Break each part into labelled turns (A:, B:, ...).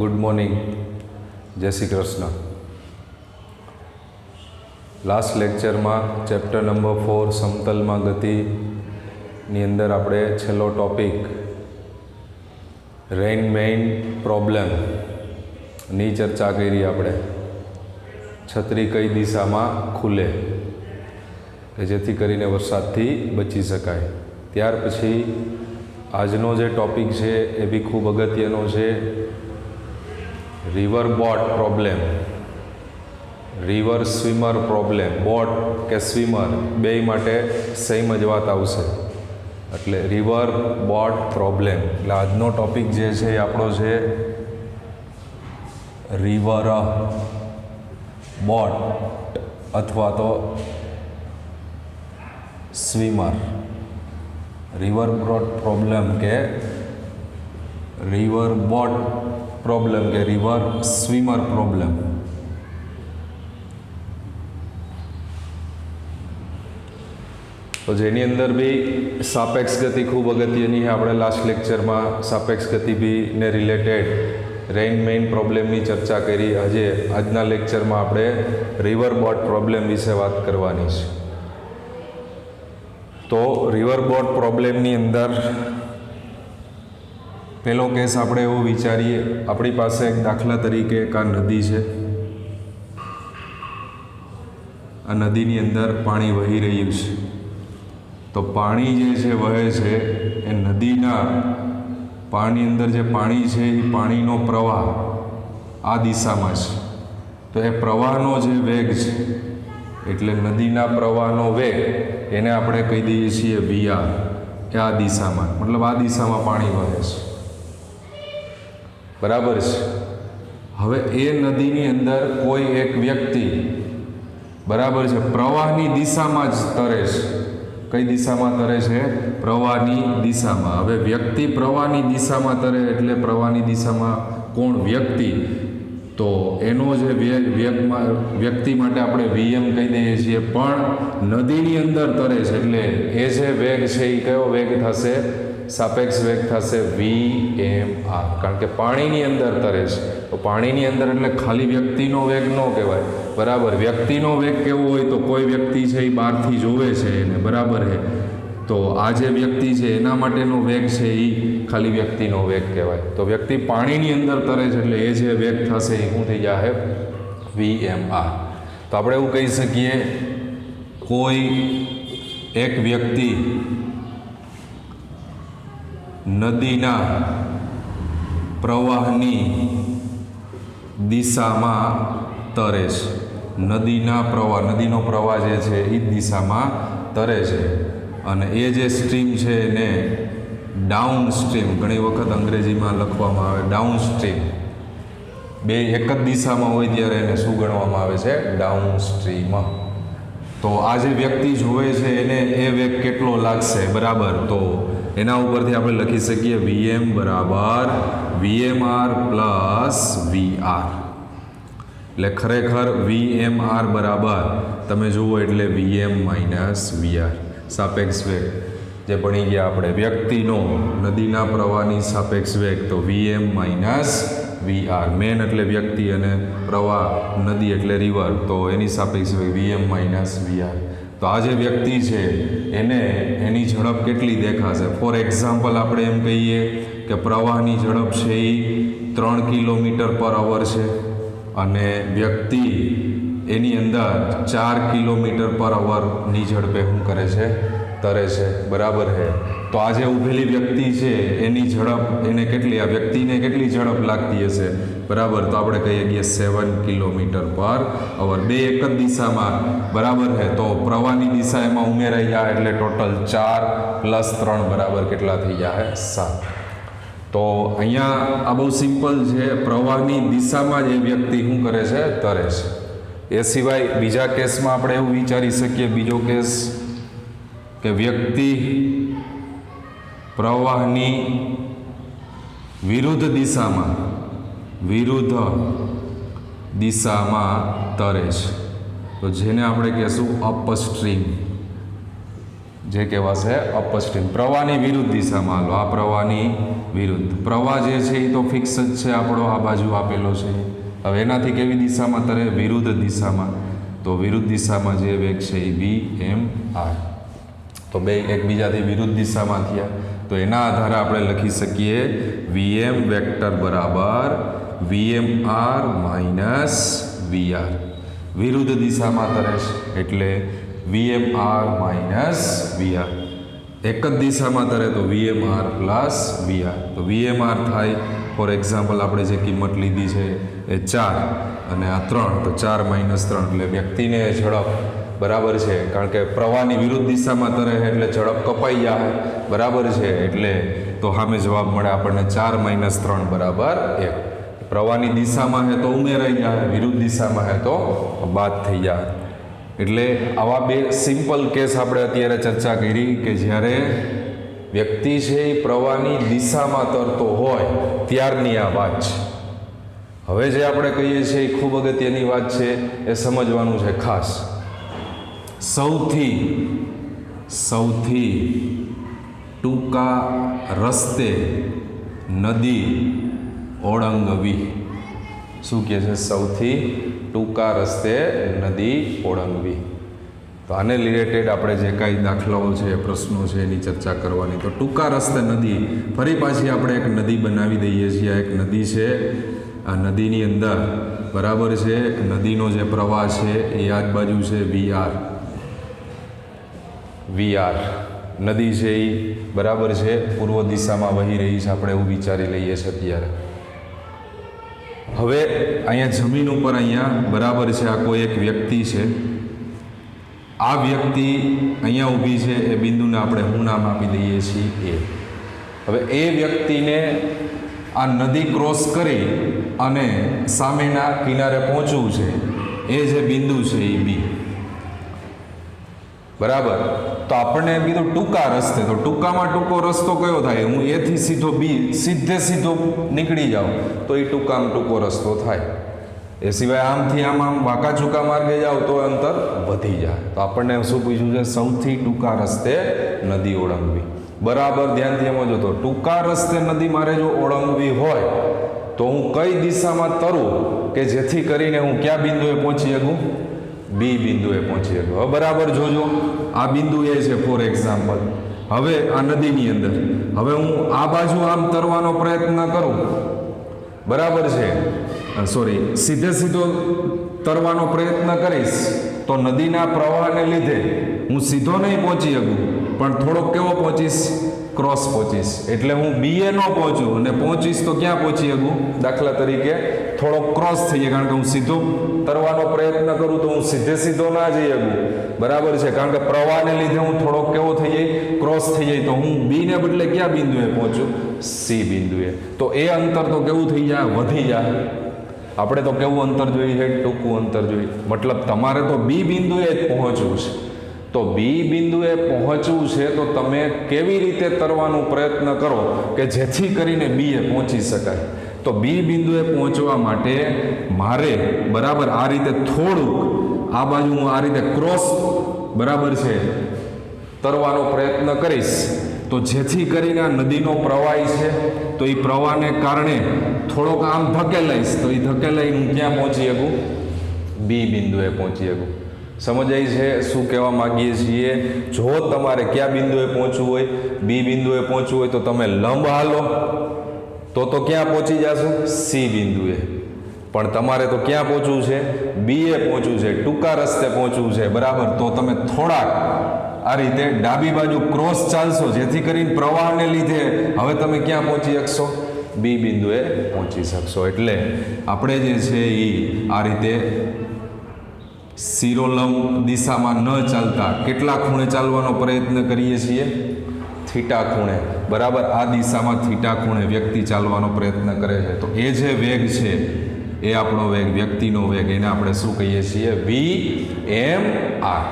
A: Good morning, જય Shri Krishna. Last લેક્ચરમાં chapter number 4 સમતલમાં ગતિની અંદર આપણે છેલ્લો ટોપિક રેઇન મેઇન પ્રોબ્લેમની ચર્ચા કરી. આપણે છત્રી કઈ દિશામાં ખુલે કે જેથી કરીને વરસાદથી બચી શકાય. ત્યાર પછી આજનો જે ટોપિક છે એ બી ખૂબ અગત્યનો છે, river boat problem. River swimmer problem. Boat કે સ્વિમર બેય માટે સેમ જ વાત આવશે, એટલે રિવર બોટ પ્રોબ્લેમ. એટલે આજનો ટોપિક જે છે એ આપણો છે રિવર બોટ અથવા તો સ્વિમર. રિવર બોટ પ્રોબ્લેમ કે રિવર બોટ પ્રોબ્લેમ કે રિવર સ્વિમર પ્રોબ્લેમ. તો જેની અંદર બી સાપેક્ષ ગતિ ખૂબ અગત્યની છે. આપણે લાસ્ટ લેક્ચરમાં સાપેક્ષ ગતિ બી ને રિલેટેડ રેઇન મેઇન પ્રોબ્લેમની ચર્ચા કરી. આજના લેક્ચરમાં આપણે રિવર બોટ પ્રોબ્લેમ વિશે વાત કરવાની છે. તો રિવર બોટ પ્રોબ્લેમની અંદર પહેલો કેસ આપણે એવો વિચારીએ, આપણી પાસે એક દાખલા તરીકે એક આ નદી છે. આ નદીની અંદર પાણી વહી રહ્યું છે. તો પાણી જે છે વહે છે એ નદીના પાણી અંદર જે પાણી છે એ પાણીનો પ્રવાહ આ દિશામાં છે. તો એ પ્રવાહનો જે વેગ છે એટલે નદીના પ્રવાહનો વેગ એને આપણે કહી દઈએ છીએ VR. એ આ દિશામાં, મતલબ આ દિશામાં પાણી વહે છે, બરાબર છે. હવે એ નદીની અંદર કોઈ એક વ્યક્તિ, બરાબર છે, પ્રવાહની દિશામાં જ તરે છે. કઈ દિશામાં તરે છે? પ્રવાહની દિશામાં. હવે વ્યક્તિ પ્રવાહની દિશામાં તરે એટલે પ્રવાહની દિશામાં કોણ? વ્યક્તિ. તો એનો જે વ્યક્તિ માટે આપણે VM કહી દઈએ છીએ, પણ નદીની અંદર તરે છે એટલે એ જે વેગ છે એ કયો વેગ થશે? સાપેક્ષ વેગ થશે VMR, કારણ કે પાણીની અંદર તરે છે. તો પાણીની અંદર એટલે ખાલી વ્યક્તિનો વેગ ન કહેવાય, બરાબર. વ્યક્તિનો વેગ કેવો હોય તો કોઈ વ્યક્તિ છે એ બહારથી જોવે છે એને, બરાબર છે. તો આ જે વ્યક્તિ છે એના માટેનો વેગ છે એ ખાલી વ્યક્તિનો વેગ કહેવાય. તો વ્યક્તિ પાણીની અંદર તરે છે એટલે એ જે વેગ થશે એ શું થઈ જાય? VMR. તો આપણે એવું કહી શકીએ, કોઈ એક વ્યક્તિ નદીના પ્રવાહની દિશામાં તરે છે. નદીનો પ્રવાહ જે છે એ દિશામાં તરે છે. અને એ જે સ્ટ્રીમ છે એને ડાઉન સ્ટ્રીમ, ઘણી વખત અંગ્રેજીમાં લખવામાં આવે ડાઉન સ્ટ્રીમ. બે એક જ દિશામાં હોય ત્યારે એને શું ગણવામાં આવે છે? Down stream. તો આ જે વ્યક્તિ જોવે છે એને એ વેગ કેટલો લાગશે, બરાબર. તો એના ઉપરથી આપણે લખી શકીએ VM બરાબર VMR પ્લસ VR. એટલે ખરેખર VMR બરાબર તમે જુઓ એટલે VM માઇનસ VR. સાપેક્ષ વેગ જે ભણી ગયા આપણે, વ્યક્તિનો નદીના પ્રવાહની સાપેક્ષ વેગ તો VM માઇનસ VR. મેન એટલે વ્યક્તિ અને પ્રવાહ નદી એટલે રિવર, તો એની સાપેક્ષ વેગ VM માઇનસ VR. તો આ જે વ્યક્તિ છે એને એની ઝડપ કેટલી દેખાશે? ફોર એક્ઝામ્પલ આપણે એમ કહીએ કે પ્રવાહની ઝડપ છે એ 3 km/h છે અને વ્યક્તિ એની અંદર 4 km/hની ઝડપે શું કરે છે? તરે છે, બરાબર છે. તો આ જે ઊભેલી વ્યક્તિ છે એની ઝડપ એને કેટલી, આ વ્યક્તિને કેટલી ઝડપ લાગતી હશે? બરાબર. તો આપણે કહીએ કે 7 km/h. બે એક જ દિશામાં, બરાબર છે. તો પ્રવાહની દિશા એમાં ઉમેરાઈ જાય એટલે ટોટલ 4 + 3 બરાબર કેટલા થઈ જાય? 7. તો અહીંયા આ બહુ સિમ્પલ છે. પ્રવાહની દિશામાં જ એ વ્યક્તિ શું કરે છે? તરે છે. એ સિવાય બીજા કેસમાં આપણે એવું વિચારી શકીએ, બીજો કેસ કે વ્યક્તિ પ્રવાહની વિરુદ્ધ દિશામાં તરે છે. તો જેને આપણે કહેશું અપસ્ટ્રીમ. જે કહેવાશે અપસ્ટ્રીમ. પ્રવાહની વિરુદ્ધ દિશામાં હાલો, આ પ્રવાહની વિરુદ્ધ. પ્રવાહ જે છે એ તો ફિક્સ જ છે આપણો, આ બાજુ આપેલો છે. હવે એનાથી કેવી દિશામાં તરે? વિરુદ્ધ દિશામાં. તો વિરુદ્ધ દિશામાં જે વેગ છે એ VMR. તો બે એકબીજાથી વિરુદ્ધ દિશામાં થયા, તો એના આધારે આપણે લખી શકીએ VM વેક્ટર બરાબર VMR માઇનસ VR. વિરુદ્ધ દિશામાં તરે છે એટલે VMR માઇનસ VR. એક જ દિશામાં તરે તો VMR પ્લસ VR. તો VMR થાય ફોર એક્ઝામ્પલ આપણે જે કિંમત લીધી છે એ 4 અને આ 3, તો 4 માઇનસ 3 એટલે વ્યક્તિને ઝડપ બરાબર છે, કારણ કે પ્રવાહની વિરુદ્ધ દિશામાં તરે એટલે ઝડપ કપાઈ જાય બરાબર છે, એટલે તો સામે જવાબ મળે આપણને 4 માઇનસ 3 બરાબર 1. પ્રવાહની દિશામાં હે તો ઉમેરાઈ જાય, વિરુદ્ધ દિશામાં હે તો બાદ થઈ જાય. એટલે આવા બે સિમ્પલ કેસ આપણે અત્યારે ચર્ચા કરી કે જ્યારે વ્યક્તિ છે એ પ્રવાહની દિશામાં તરતો હોય ત્યારની આ વાત છે. હવે જે આપણે કહીએ છીએ એ ખૂબ અગત્યની વાત છે, એ સમજવાનું છે ખાસ. સૌથી ટૂંકા રસ્તે નદી ઓળંગવી. શું કહે છે? સૌથી ટૂંકા રસ્તે નદી ઓળંગવી. તો આને રિલેટેડ આપણે જે કાંઈ દાખલાઓ છે, પ્રશ્નો છે એની ચર્ચા કરવાની. તો ટૂંકા રસ્તે નદી, ફરી પાછી આપણે એક નદી બનાવી દઈએ છીએ. આ એક નદી છે, આ નદીની અંદર બરાબર છે નદીનો જે પ્રવાહ છે એ આ જ બાજુ છે VR. નદી છે એ બરાબર છે પૂર્વ દિશામાં વહી રહી છે, આપણે એવું વિચારી લઈએ છીએ અત્યારે. હવે અહીંયા જમીન ઉપર અહીંયા બરાબર છે આ કોઈ એક વ્યક્તિ છે. આ વ્યક્તિ અહીંયા ઊભી છે, એ બિંદુને આપણે શું નામ આપી દઈએ છીએ A. હવે એ વ્યક્તિને આ નદી ક્રોસ કરી અને સામેના કિનારે પહોંચવું છે, એ જે બિંદુ છે એ B બરાબર. તો આપણને એમ કીધું ટૂંકા રસ્તે, તો ટૂંકામાં ટૂંકો રસ્તો કયો થાય? હું A થી સીધો B સીધો નીકળી જાઉં તો એ ટૂંકામાં ટૂંકો રસ્તો થાય. એ સિવાય આમથી આમ વાંકા ચૂકા માર્ગે જાઓ તો અંતર વધી જાય. તો આપણને શું પૂછ્યું છે? સૌથી ટૂંકા રસ્તે નદી ઓળંગવી. બરાબર ધ્યાનથી સમજો. તો ટૂંકા રસ્તે નદી મારે જો ઓળંગવી હોય તો હું કઈ દિશામાં તરું કે જેથી કરીને હું કયા બિંદુએ પહોંચી શકું? B બિંદુએ પહોંચી શકું. હવે બરાબર જોજો, આ બિંદુ એ છે ફોર એક્ઝામ્પલ. હવે આ નદીની અંદર હવે હું આ બાજુ આમ તરવાનો પ્રયત્ન કરું બરાબર છે, સીધો તરવાનો પ્રયત્ન કરીશ તો નદીના પ્રવાહને લીધે હું સીધો નહીં પહોંચી શકું, પણ થોડોક કેવો પહોંચીશ? ક્રોસ પહોંચીશ. એટલે હું BA ન પહોંચું અને પહોંચીશ તો ક્યાં પહોંચી શકું? દાખલા તરીકે થોડોક ક્રોસ થઈ જાય, કારણ કે હું સીધો તરવાનો પ્રયત્ન કરું તો હું સીધો ના જઈ શકું બરાબર છે, કારણ કે પ્રવાહને લીધે હું થોડોક કેવો થઈ જાય? ક્રોસ થઈ જાય. તો હું B ને બદલે કયા બિંદુએ પહોંચું? C બિંદુએ. તો એ અંતર તો કેવું થઈ જાય? વધી જાય. આપણે તો કેવું અંતર જોઈએ છે? ટૂંકું અંતર જોઈએ. મતલબ તમારે તો B બિંદુએ જ પહોંચવું છે. તો B બિંદુએ પહોંચવું છે તો તમે કેવી રીતે તરવાનો પ્રયત્ન કરો કે જેથી કરીને B એ પહોંચી શકાય? તો B બિંદુએ પહોંચવા માટે મારે બરાબર આ રીતે થોડુંક આ બાજુ હું આ રીતે ક્રોસ બરાબર છે તરવાનો પ્રયત્ન કરીશ, તો જેથી કરીને આ નદીનો પ્રવાહ છે તો એ પ્રવાહને કારણે થોડોક આમ ધકેલાઈશ, તો એ ધકેલાઈને હું ક્યાં પહોંચી શકું? B બિંદુએ પહોંચી શકું. સમજાય છે શું કહેવા માંગીએ છીએ? જો તમારે કયા બિંદુએ પહોંચવું હોય? B બિંદુએ પહોંચવું હોય તો તમે લંબ હાલો તો ક્યાં પહોંચી જશો? C બિંદુએ. પણ તમારે તો ક્યાં પહોંચવું છે? B એ પહોંચવું છે, ટૂંકા રસ્તે પહોંચવું છે બરાબર. તો તમે થોડાક આ રીતે ડાબી બાજુ ક્રોસ ચાલશો, જેથી કરીને પ્રવાહને લીધે હવે તમે ક્યાં પહોંચી શકશો? B બિંદુએ પહોંચી શકશો. એટલે આપણે જે છે એ આ રીતે શિરોલંબ દિશામાં ન ચાલતા કેટલા ખૂણે ચાલવાનો પ્રયત્ન કરીએ છીએ? થીટા ખૂણે બરાબર. આ દિશામાં થીટા ખૂણે વ્યક્તિ ચાલવાનો પ્રયત્ન કરે છે. તો એ જે વેગ છે એ આપણો વેગ, વ્યક્તિનો વેગ, એને આપણે શું કહીએ છીએ? VMR.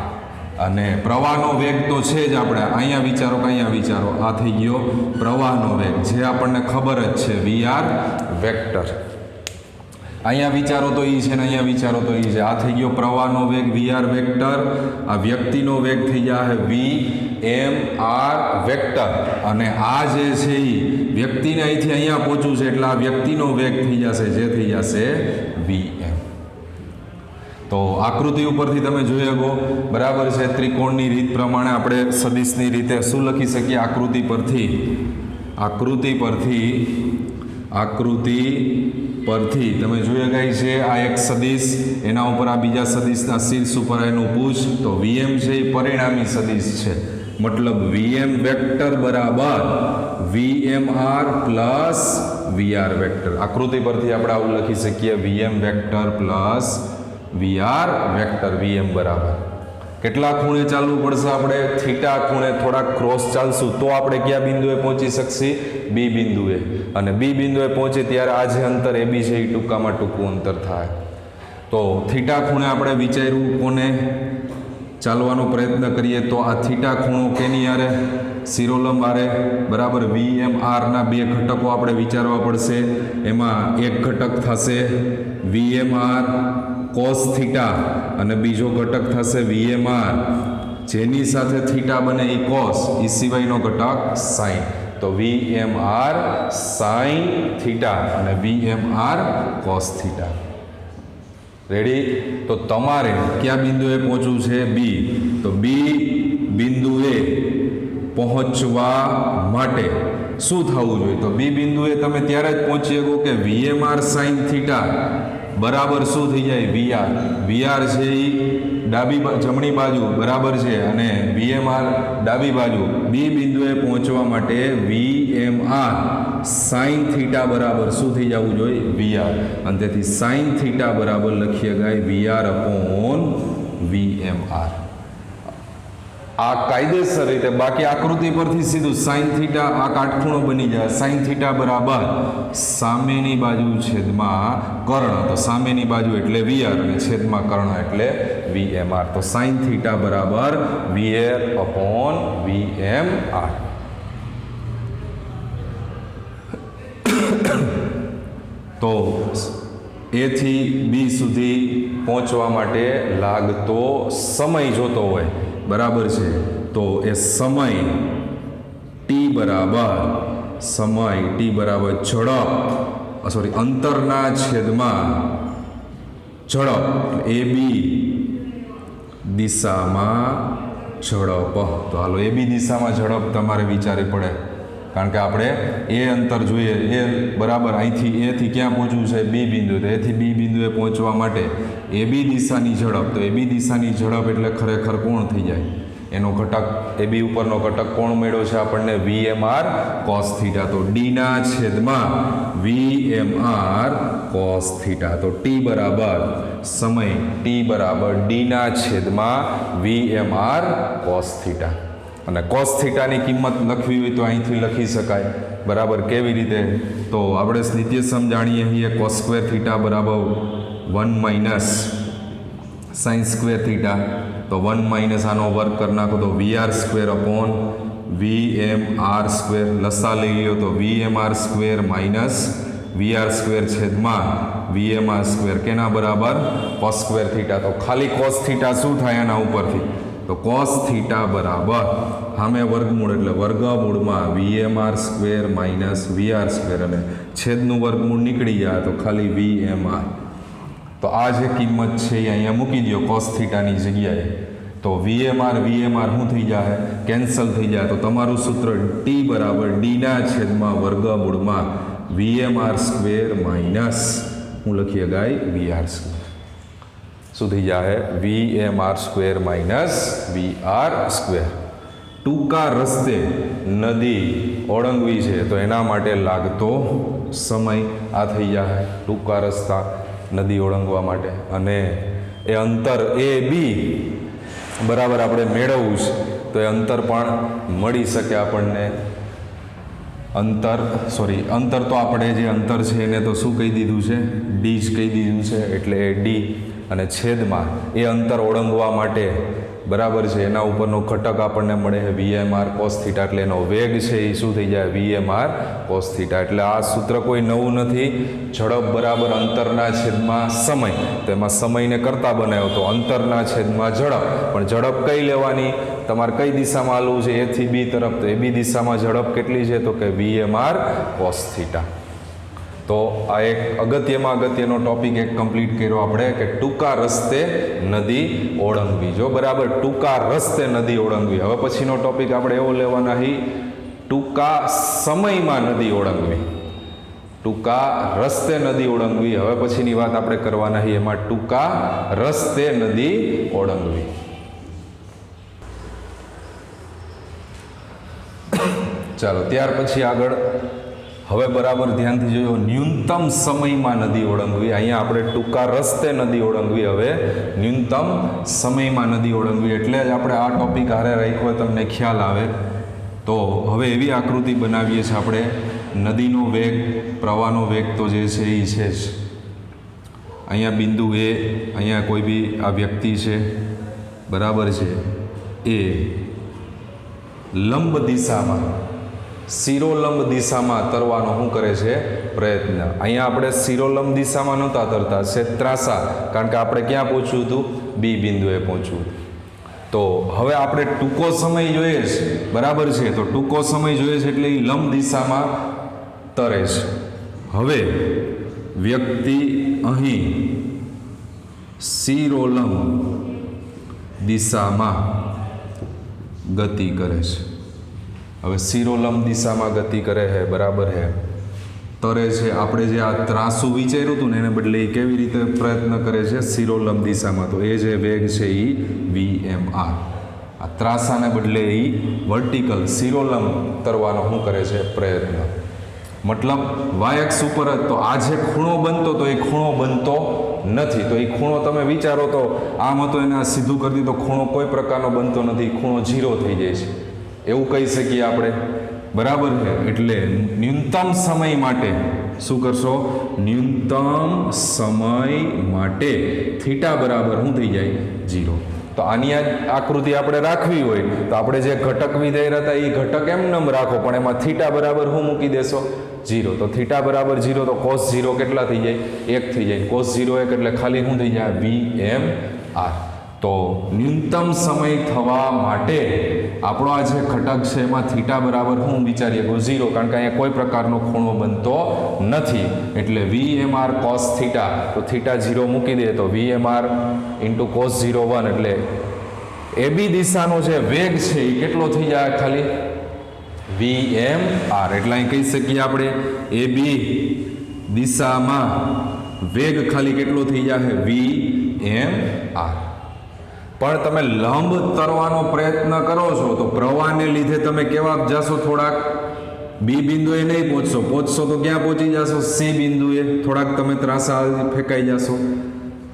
A: અને પ્રવાહનો વેગ તો છે જ આપણે અહીંયા વિચારો કે અહીંયા વિચારો, આ થઈ ગયો પ્રવાહનો વેગ, જે આપણને ખબર જ છે VR વેક્ટર. અહીંયા વિચારો તો ઈ છે ને અહીંયા વિચારો તો ઈ છે. આ થઈ ગયો પ્રવાહનો વેગ વીઆર વેક્ટર, આ વ્યક્તિનો વેગ થઈ જાય વી એમ આર વેક્ટર, અને આ જે છે એ વ્યક્તિને અહીંથી અહીંયા પહોંચવું છે એટલે આ વ્યક્તિનો વેગ થઈ જશે જે થઈ જશે વી એમ. તો આકૃતિ ઉપરથી તમે જોઈ શકો બરાબર છે. ત્રિકોણની રીત પ્રમાણે આપણે સદિશની રીતે શું લખી શકીએ? આકૃતિ પરથી તમે જોઈ શકાય છે આ એક સદિશ, એના ઉપર આ બીજા સદિશના શીર્ષ ઉપર એનું પૂછ, તો વીએમ છે એ પરિણામી સદિશ છે. મતલબ વીએમ વેક્ટર બરાબર VM R plus VR vector. આકૃતિ પરથી આપણે આવું લખી શકીએ VM vector plus VR vector. VM બરાબર કેટલા ખૂણે ચાલવું પડશે? આપણે થીટા ખૂણે થોડાક ક્રોસ ચાલશું તો આપણે કયા બિંદુએ પહોંચી શકશી? બી બિંદુએ. અને બી બિંદુએ પહોંચે ત્યારે આ જે અંતર એ બી છે એ ટૂંકામાં ટૂંકું અંતર થાય. તો થીટા ખૂણે આપણે વિચાર્યું કોને ચાલવાનો પ્રયત્ન કરીએ તો આ થીટા ખૂણો કેની આરે? શિરોલંબ આરે બરાબર. વીએમ આરના બે ઘટકો આપણે વિચારવા પડશે. એમાં એક ઘટક થશે વીએમ આર કોસ થીટા અને બીજો ઘટક થશે વીએમ આર જેની સાથે થીટા બને એ કોસ, એ સિવાયનો ઘટક સાઈન. તો વીએમ આર સાઈન થીટા અને VM R cos theta. Ready? તો તમારે કયા બિંદુએ પહોંચવું છે? બી. તો બી બિંદુએ પહોંચવા માટે શું થવું જોઈએ? તો બી બિંદુએ તમે ત્યારે જ પહોંચી શકો કે વીએમ આર સાઈન થીટા બરાબર શું થઈ જાય? વીઆર. વીઆર છે એ જમણી બાજુ બરાબર છે અને વીએમઆર ડાબી બાજુ. બી બિંદુએ પહોંચવા માટે વીએમઆર સાઈન થીટા બરાબર શું થઈ જવું જોઈએ? વીઆર. અને તેથી સાઈન થીટા બરાબર લખીએ ગાય વીઆર અપોન વીએમઆર. આ કાયદેસર રીતે, બાકી આકૃતિ પરથી સીધું સાઈન થીટા આ કાટખૂણો બની જાય. સાઈન થીટા બરાબર સામેની બાજુ છેદમાં કર્ણ. તો સામેની બાજુ એટલે વીઆર અને છેદમાં કર્ણ એટલે વીએમઆર. તો સાઈન થીટા બરાબર વીઆર અપોન વીએમઆર. તો એ થી બી સુધી પહોંચવા માટે લાગતો સમય જોતો હોય બરાબર છે. તો એ સમય ટી બરાબર ઝડપ અંતરના છેદમાં ઝડપ એ બી દિશામાં ઝડપ. તો હાલો એ બી દિશામાં ઝડપ તમારે વિચારવી પડે, કારણ કે આપણે એ અંતર જોઈએ. એ બરાબર અહીંથી એથી ક્યાં પહોંચવું છે? બી બિંદુ. તો એથી બી બિંદુએ પહોંચવા માટે એ બી દિશાની ઝડપ. તો એ બી દિશાની ઝડપ એટલે ખરેખર કોણ થઈ જાય? એનો ઘટક એ બી ઉપરનો ઘટક કોણ મળ્યો છે આપણને? વીએમઆર કોસ થીટા. તો ડીના છેદમાં વીએમઆર કોસ થીટા. તો ટી બરાબર સમય ટી બરાબર ડીના છેદમાં વીએમઆર કોસ થીટા. અને કોસ થીટાની કિંમત લખવી હોય તો અહીંથી લખી શકાય બરાબર. કેવી રીતે? તો આપણે દ્વિતીય સમ જાણીએ છીએ કોસ સ્ક્વેર થીટા બરાબર 1 માઇનસ સાઇન સ્ક્વેર થીટા. તો 1 માઇનસ આનો વર્ગ કરી નાખો તો વીઆર સ્ક્વેર અપોન વીએમઆર સ્ક્વેર. લસા લઈ લ્યો તો વીએમઆર સ્ક્વેર માઇનસ વીઆર સ્ક્વેર છેદમાં વીએમઆર સ્ક્વેર કેના બરાબર? Cos square theta. તો ખાલી કોસ થીટા શું થાય આના ઉપરથી? તો કોસ થીટા બરાબર સામે વર્ગમૂળ એટલે વર્ગમૂળમાં વીએમઆર સ્ક્વેર માઇનસ વીઆર સ્ક્વેર અને છેદનું વર્ગમૂળ નીકળી જાય તો ખાલી વીએમઆર. તો આ જે કિંમત છે એ અહીંયા મૂકી દો કોસ થીટાની જગ્યાએ. તો વીએમઆર શું થઈ જાય? કેન્સલ થઈ જાય. તો તમારું સૂત્ર ટી બરાબર ડીના છેદમાં વર્ગમૂળમાં વીએમઆર સ્ક્વેર માઇનસ હું લખીએ ગાય વીઆર સ્ક્વેર. શું થઈ જાય? વીએમઆર સ્ક્વેર માઇનસ વીઆર સ્ક્વેર. ટૂંકા રસ્તે નદી ઓળંગવી છે તો એના માટે લાગતો સમય આ થઈ જાય ટૂંકા રસ્તા નદી ઓળંગવા માટે. અને એ અંતર એ બી બરાબર આપણે મેળવવું છે તો એ અંતર પણ મળી શકે આપણને. અંતર તો આપણે જે અંતર છે એને તો શું કહી દીધું છે? ડી જ કહી દીધું છે. એટલે એ ડી અને છેદમાં એ અંતર ઓળંગવા માટે બરાબર છે, એના ઉપરનો ઘટક આપણને મળે છે VMR cos થીટા, એટલે એનો વેગ છે એ શું થઈ જાય VMR cos થીટા. એટલે આ સૂત્ર કોઈ નવું નથી. ઝડપ બરાબર અંતરના છેદમાં સમય, તો એમાં સમયને કરતા બનાવ્યો તો અંતરના છેદમાં ઝડપ. પણ ઝડપ કઈ લેવાની, તમારે કઈ દિશામાં હાલવું છે, A થી B તરફ, તો AB દિશામાં ઝડપ કેટલી છે તો કે VMR cos થીટા. તો આ એક અગત્યનો ટોપિક એક કમ્પ્લીટ કર્યો આપણે કે ટૂંકા રસ્તે નદી ઓળંગવી. જો બરાબર, ટૂંકા રસ્તે નદી ઓળંગવી. હવે પછીનો ટોપિક આપણે એવો લેવાના હી ટૂંકા સમયમાં નદી ઓળંગવી. ટૂંકા રસ્તે નદી ઓળંગવી. હવે પછીની વાત આપણે કરવાના હી એમાં ટૂંકા રસ્તે નદી ઓળંગવી. ચાલો ત્યાર પછી આગળ હવે બરાબર ધ્યાનથી જોયો, ન્યૂનતમ સમયમાં નદી ઓળંગવી. અહીંયા આપણે ટૂંકા રસ્તે નદી ઓળંગવી, હવે ન્યૂનતમ સમયમાં નદી ઓળંગવી. એટલે જ આપણે આ ટોપિક હારે રાખ્યો, તમને ખ્યાલ આવે. તો હવે એવી આકૃતિ બનાવીએ છીએ આપણે, નદીનો વેગ, પ્રવાહનો વેગ તો જે છે એ છે જ. અહીંયા બિંદુ A, અહીંયા કોઈ બી આ વ્યક્તિ છે, બરાબર છે, એ લંબ દિશામાં, શિરોલંબ દિશામાં તરવાનો શું કરે છે પ્રયત્ન. અહીંયા આપણે શિરોલંબ દિશામાં નહોતા તરતા, છે ત્રાસા, કારણ કે આપણે ક્યાં પહોંચવું હતું, B બિંદુએ પહોંચવું. તો હવે આપણે ટૂંકો સમય જોઈએ છે, બરાબર છે, તો ટૂંકો સમય જોઈએ છે એટલે એ લંબ દિશામાં તરે છે. હવે વ્યક્તિ અહીં શિરોલંબ દિશામાં ગતિ કરે છે. હવે શિરોલંબ દિશામાં ગતિ કરે છે, બરાબર છે, તરે છે. આપણે જે આ ત્રાસુ વિચાર્યું હતું ને એને બદલે એ કેવી રીતે પ્રયત્ન કરે છે શિરોલંબ દિશામાં, તો એ જે વેગ છે એ VMR. આ ત્રાસાને બદલે એ વર્ટિકલ શિરોલંબ તરવાનો શું કરે છે પ્રયત્ન. મતલબ વાયક્ષ ઉપર જ. તો આ જે ખૂણો બનતો તો એ ખૂણો બનતો નથી. તો એ ખૂણો તમે વિચારો તો આમ હતો, એને આ સીધું કરી દીધું, ખૂણો કોઈ પ્રકારનો બનતો નથી, ખૂણો 0 થઈ જાય છે, એવું કહી શકીએ આપણે, બરાબર છે. એટલે ન્યૂનતમ સમય માટે શું કરશો, ન્યૂનતમ સમય માટે થીટા બરાબર શું થઈ જાય 0. તો આની આકૃતિ આપણે રાખવી હોય તો આપણે જે ઘટક વિધેય હતા એ ઘટક એમનેમ રાખો, પણ એમાં થીટા બરાબર શું મૂકી દેશો 0. તો થીટા બરાબર 0, તો cos 0 કેટલા થઈ જાય 1 થઈ જાય. cos 0 1 એટલે ખાલી શું થઈ જાય VMR. તો ન્યૂનતમ સમય થવા માટે આપણો આ જે ઘટક છે એમાં થીટા બરાબર હું વિચારીએ 0, કારણ કે અહીંયા કોઈ પ્રકારનો ખૂણો બનતો નથી. એટલે VMR cos થીટા, તો થીટા 0 મૂકી દે તો VMR ઇન્ટુ cos 0 1, એટલે AB દિશાનો જે વેગ છે એ કેટલો થઈ જાય ખાલી VMR. એટલે અહીં કહી શકીએ આપણે AB દિશામાં વેગ ખાલી કેટલો થઈ જાય VMR. પણ તમે લંબ તરવાનો પ્રયત્ન કરો છો તો પ્રવાહને લીધે તમે કેવા જશો, થોડાક B બિંદુએ નહીં પહોંચશો તો ક્યાં પહોંચી જશો, C બિંદુએ. થોડાક તમે ત્રાસા ફેંકાઈ જશો,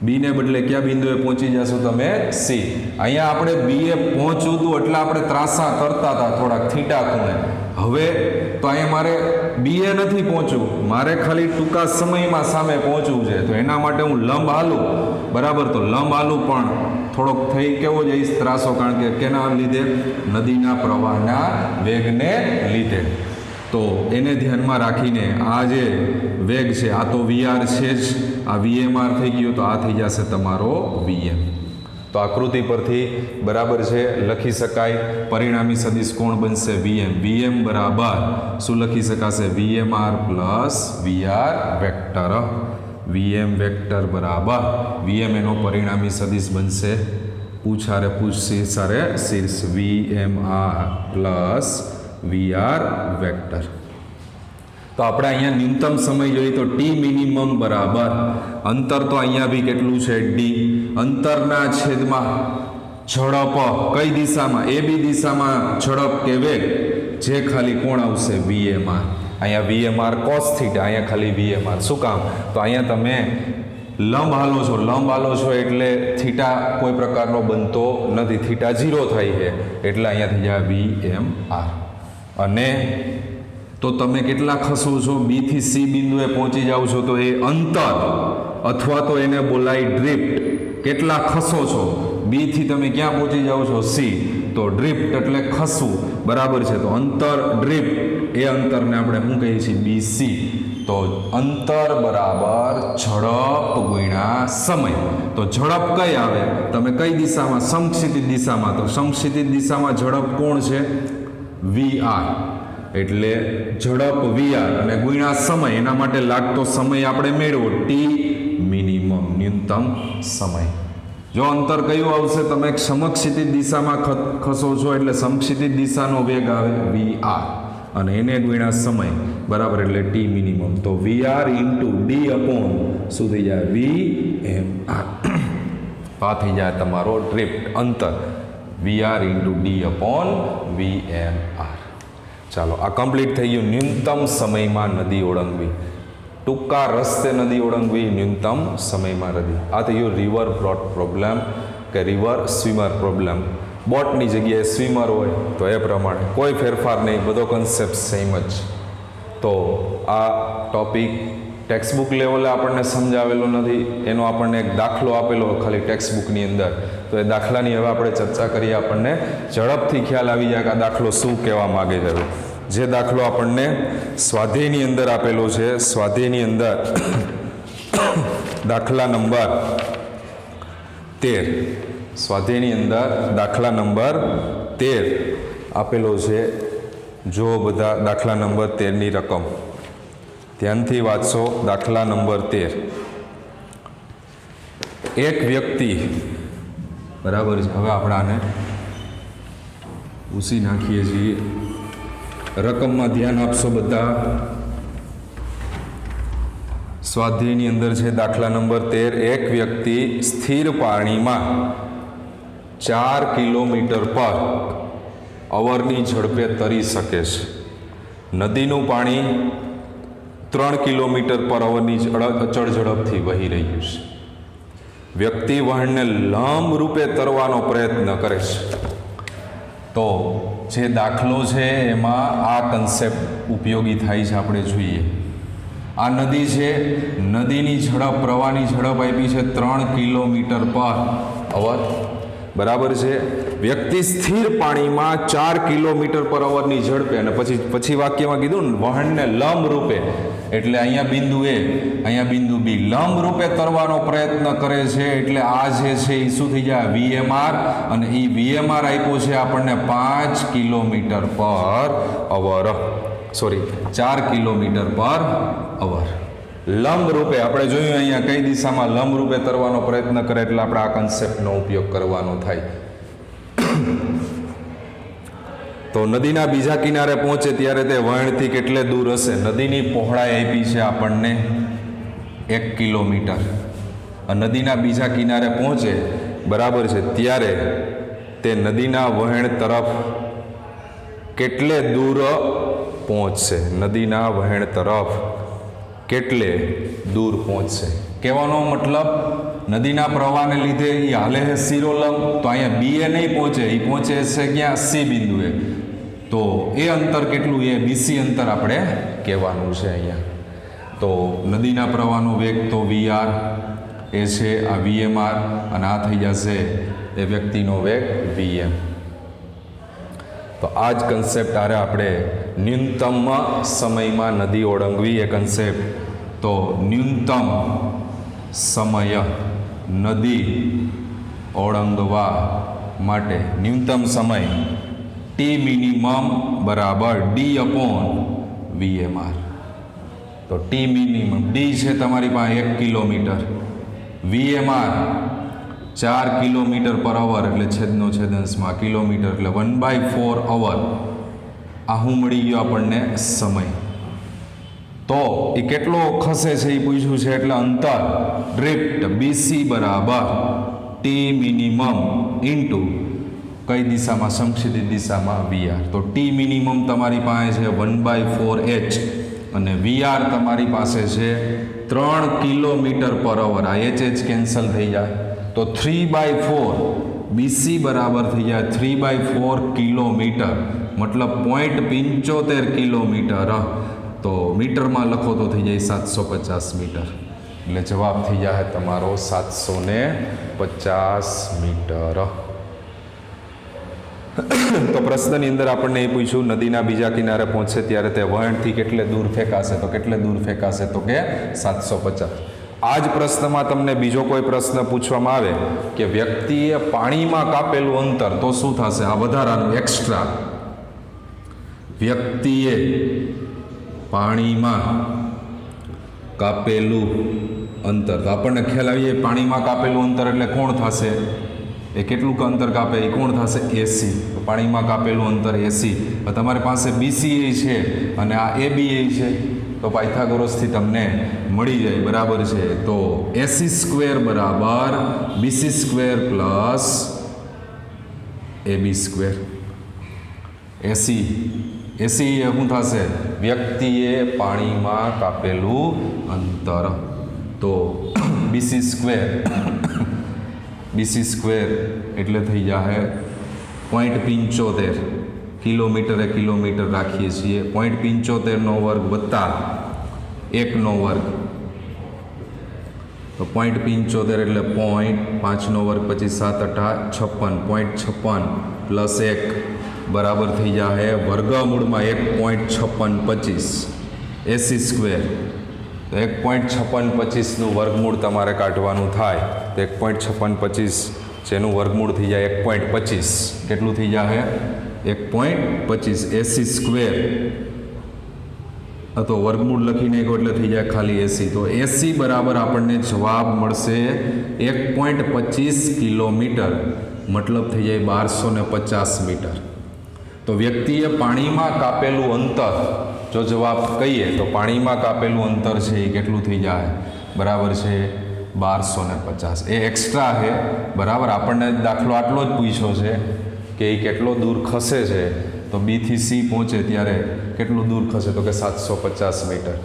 A: B ને બદલે ક્યાં બિંદુએ પહોંચી જશો તમે C. અહીંયા આપણે B એ પહોંચવું હતું એટલે આપણે ત્રાસા તરતા હતા થોડાક થીટા ખૂણે. હવે તો અહીંયા મારે B એ નથી પહોંચવું, મારે ખાલી ટૂંકા સમયમાં સામે પહોંચવું છે. તો એના માટે હું લંબ હાલું, બરાબર. તો લંબ હાલું પણ થોડોક થઈ કેવો જઈશ ત્રાસો, કારણ કે કેના લીધે, નદીના પ્રવાહના વેગને લીધે. તો એને ધ્યાનમાં રાખીને આ જે વેગ છે આ તો VR છે જ, આ VMR થઈ ગયો, તો આ થઈ જશે તમારો VM. તો આકૃતિ પરથી બરાબર છે લખી શકાય, પરિણામી સદિશ કોણ બનશે VM. VM બરાબર શું લખી શકાશે, VMR plus VR vector. VM vector બરાબર VM એનો પરિણામી સદિશ બનશે, પૂછારે પૂછીસારે શીર્ષ, VMR પ્લસ VR વેક્ટર. તો આપણે અહીંયા ન્યૂનતમ સમય જોઈએ તો T મિનિમમ બરાબર અંતર તો અહીંયા બી કેટલું છે D, અંતરના છેદમાં ઝડપ કઈ દિશામાં, AB દિશામાં ઝડપ કે વેગ, જે ખાલી કોણ આવશે VMR. અહીંયા VMR cos થીટા, અહીંયા ખાલી VMR. શું કામ, તો અહીંયા તમે લંબ હાલો છો એટલે થીટા કોઈ પ્રકારનો બનતો નથી, થીટા 0 થાય છે, એટલે અહીંયા થઈ જાય VMR. અને તો તમે કેટલા ખસો છો, B થી C બિંદુએ પહોંચી જાઓ છો, તો એ અંતર અથવા તો એને બોલાય ડ્રિફ્ટ. કેટલા ખસો છો, બીથી તમે ક્યાં પહોંચી જાઓ છો? સી. તો ડ્રિફ્ટ એટલે ખસવું, બરાબર છે. તો અંતર ડ્રિફ્ટ એ અંતરને આપણે શું કહીએ છીએ? બીસી. તો અંતર બરાબર ઝડપ ગુણ્યા સમય. તો ઝડપ કઈ આવે? તમે કઈ દિશામાં? સમક્ષિતિજ દિશામાં. તો સમક્ષિતિજ દિશામાં ઝડપ કોણ છે? વીઆર. એટલે ઝડપ વીઆર અને ગુણ્યા સમય, એના માટે લાગતો સમય આપણે મેળવો ટી મિનિમમ, ન્યૂનતમ સમય. જો અંતર કયું આવશે? તમે સમક્ષિતિજ દિશામાં ખસો છો એટલે સમક્ષિતિજ દિશાનો વેગ આવે વીઆર અને એને ગુણ્યા સમય, બરાબર, એટલે ટી મિનિમમ. તો વીઆર ઇન્ટુ ડી અપોન શું થઈ જાય? વી એમ આર. આ થઈ જાય તમારો ડ્રિફ્ટ અંતર, વીઆર ઇન્ટુ ડી અપોન વી એમ આર. ચાલો, આ કમ્પ્લીટ થઈ ગયું. ન્યૂનતમ સમયમાં નદી ઓળંગવી, ટૂંકા રસ્તે નદી ઓળંગવી, ન્યૂનતમ સમયમાં નદી. આ થઈ ગયું રિવર બ્રોડ પ્રોબ્લેમ કે રિવર સ્વિમર પ્રોબ્લેમ. બોટની જગ્યાએ સ્વિમર હોય તો એ પ્રમાણે કોઈ ફેરફાર નહીં, બધો કન્સેપ્ટ સેમ જ. તો આ ટોપિક ટેક્સ્ટબુક લેવલે આપણને સમજાવેલો નથી, એનો આપણને એક દાખલો આપેલો ખાલી ટેક્સ્ટબુકની અંદર. તો એ દાખલાની હવે આપણે ચર્ચા કરીએ, આપણને ઝડપથી ખ્યાલ આવી જાય કે આ દાખલો શું કહેવા માગે છે. જે દાખલો આપણને સ્વાધ્યાયની અંદર આપેલો છે, સ્વાધ્યાયની અંદર દાખલા નંબર 13, સ્વાધ્યાયની અંદર દાખલા નંબર 13 આપેલો છે. જો બધા દાખલા નંબર 13ની રકમ ધ્યાનથી વાંચશો. દાખલા નંબર 13, એક વ્યક્તિ, બરાબર છે. હવે આપણે આને ઉસી નાખીએ છીએ. રકમમાં ધ્યાન આપશો બધા. સ્વાધ્યાયની અંદર છે દાખલા નંબર 13, એક વ્યક્તિ સ્થિર પાણીમાં 4 કિલોમીટર પર અવરની ઝડપે તરી શકે છે. નદીનું પાણી 3 કિલોમીટર પર અવરની અચળ ઝડપથી વહી રહ્યું છે. વ્યક્તિ વહાણને લંબ રૂપે તરવાનો પ્રયત્ન કરે છે. તો જે દાખલો છે એમાં આ કન્સેપ્ટ ઉપયોગી થાય છે, આપણે જોઈએ. આ નદી છે, નદીની ઝડપ, પ્રવાહની ઝડપ આપી છે 3 કિલોમીટર પર અવર, બરાબર છે. વ્યક્તિ સ્થિર પાણીમાં 4 કિલોમીટર પર અવરની ઝડપે, અને પછી વાક્યમાં કીધું ને વહાણને લંબ રૂપે, એટલે અહીંયા બિંદુ એ, અહીંયા બિંદુ બી, લંબ રૂપે તરવાનો પ્રયત્ન કરે છે. એટલે આ જે છે એ શું થઈ જાય? વીએમઆર. અને એ વીએમઆર આપ્યો છે આપણને 5 કિલોમીટર પર અવર, સોરી 4 કિલોમીટર પર અવર. લંબ રૂપે આપણે જોયું અહીંયા કઈ દિશામાં લંબ રૂપે તરવાનો પ્રયત્ન કરે, એટલે આપણે આ કન્સેપ્ટનો ઉપયોગ કરવાનો થાય. તો નદીના બીજા કિનારે પહોંચે ત્યારે તે વહેણથી કેટલે દૂર હશે? નદીની પહોળાઈ આપી છે આપણને 1 કિલોમીટર. નદીના બીજા કિનારે પહોંચે, બરાબર છે, ત્યારે તે નદીના વહેણ તરફ કેટલે દૂર પહોંચશે? નદીના વહેણ તરફ કેટલે દૂર પહોંચશે? કહેવાનો મતલબ નદીના પ્રવાહને લીધે એ હાલે છે શિરોલંબ, તો અહીંયા બી એ નહીં પહોંચે, એ પહોંચે છે ક્યાં? સી બિંદુએ. તો એ અંતર કેટલું? એ બીસી અંતર આપણે કહેવાનું છે અહીંયા. તો નદીના પ્રવાહનો વેગ તો વીઆર એ છે, આ વીએમઆર, અને આ થઈ જશે એ વ્યક્તિનો વેગ વીએમ. તો આ જ કન્સેપ્ટ આરે આપણે ન્યૂનતમ સમયમાં નદી ઓળંગવી એ કન્સેપ્ટ. તો ન્યૂનતમ સમય નદી ઓળંગવા માટે ન્યૂનતમ સમય ટી મિનિમમ બરાબર ડી અપોન વીએમઆર. તો ટી મિનિમમ, ડી છે તમારી પાસે 1 કિલોમીટર, વીએમઆર 4 કિલોમીટર પર અવર, એટલે છેદનો છેદંશમાં કિલોમીટર, એટલે 1/4 અવર. આ શું મળી ગયો આપણને? સમય. તો એ કેટલો ખસે છે એ પૂછ્યું છે, એટલે અંતર ડ્રિફ્ટ બીસી બરાબર ટી મિનિમમ ઇન્ટુ કઈ દિશામાં? સમક્ષિતિજ દિશામાં વીઆર. તો ટી મિનિમમ તમારી પાસે છે 1/4h અને વીઆર તમારી પાસે છે 3 કિલોમીટર પર અવર. આ એચ કેન્સલ થઈ જાય, તો 3/4 બીસી બરાબર થઈ જાય 3/4 કિલોમીટર, મતલબ 0.75 કિલોમીટર. તો મીટરમાં લખો તો થઈ જાય 750 મીટર. એટલે જવાબ થઈ જાય તમારો 750 મીટર। તો પ્રશ્નની અંદર આપણને એ પૂછ્યું નદીના બીજા કિનારે પહોંચે ત્યારે તે વહેણથી કેટલે દૂર ફેંકાશે, તો કેટલે દૂર ફેંકાશે, તો કે 750। આ જ પ્રશ્નમાં તમને બીજો કોઈ પ્રશ્ન પૂછવામાં આવે કે વ્યક્તિએ પાણીમાં કાપેલું અંતર, તો શું થશે? આ વધારાનું એક્સ્ટ્રા, વ્યક્તિએ પાણીમાં કાપેલું અંતર, તો આપણને ખ્યાલ આવીએ પાણીમાં કાપેલું અંતર એટલે કોણ થશે? એ કેટલું અંતર કાપે એ કોણ થશે? એસી। તો પાણીમાં કાપેલું અંતર એસી। તમારી પાસે બીસીએ છે અને આ એબીએ છે, તો પાયથાગોરસથી તમને મળી જાય, બરાબર છે। તો એસી સ્ક્વેર બરાબર BC square plus AB square. AC AC એ શું થશે? વ્યક્તિએ પાણીમાં કાપેલું અંતર, તો બીસી સ્ક્વેર એટલે થઈ જાય 0.75 કિલોમીટરે કિલોમીટર રાખીએ છીએ, 0.75નો વર્ગ વત્તા 1નો વર્ગ, તો 0.75 એટલે 0.5નો વર્ગ પછી 7 × 8 56, 0.56 પ્લસ 1 બરાબર થઈ જાય વર્ગમૂળમાં 1.5625 એસી સ્ક્વેર। તો 1.5625નું વર્ગમૂળ તમારે કાઢવાનું થાય, તો 1.5625 જેનું વર્ગમૂળ થઈ જાય 1.25, કેટલું થઈ જાય? 1.25 એસી સ્ક્વેર, તો વર્ગમૂળ લખી નાખો એટલે થઈ જાય ખાલી એસી। તો એસી બરાબર આપણને જવાબ મળશે 1.25 કિલોમીટર, મતલબ થઈ જાય 1250 મીટર। તો વ્યક્તિએ પાણીમાં કાપેલું અંતર, જો જવાબ કહીએ તો પાણીમાં કાપેલું અંતર છે એ કેટલું થઈ જાય? બરાબર છે 1250। એ એક્સ્ટ્રા છે, બરાબર। આપણને દાખલો આટલો જ પૂછ્યો છે કે એ કેટલો દૂર ખસે છે, તો બી થી સી પહોંચે ત્યારે કેટલું દૂર ખસે, તો કે 750 મીટર।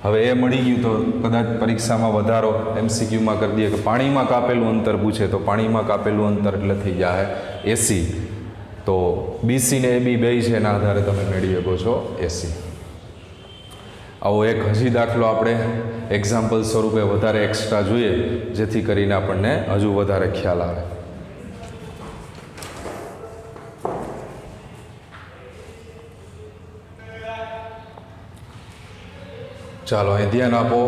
A: હવે એ મળી ગયું તો કદાચ પરીક્ષામાં વધારો એમસીક્યુમાં કરી દઈએ કે પાણીમાં કાપેલું અંતર પૂછે, તો પાણીમાં કાપેલું અંતર એટલે થઈ જાય એસી। તો બીસી ને એબી બે છે એના આધારે તમે મેળવી શકો છો એસી। આવો એક હજી દાખલો આપણે એક્ઝામ્પલ સ્વરૂપે વધારે એક્સ્ટ્રા જોઈએ, જેથી કરીને આપણને હજુ વધારે ખ્યાલ આવે। ચાલો અહીં ધ્યાન આપો,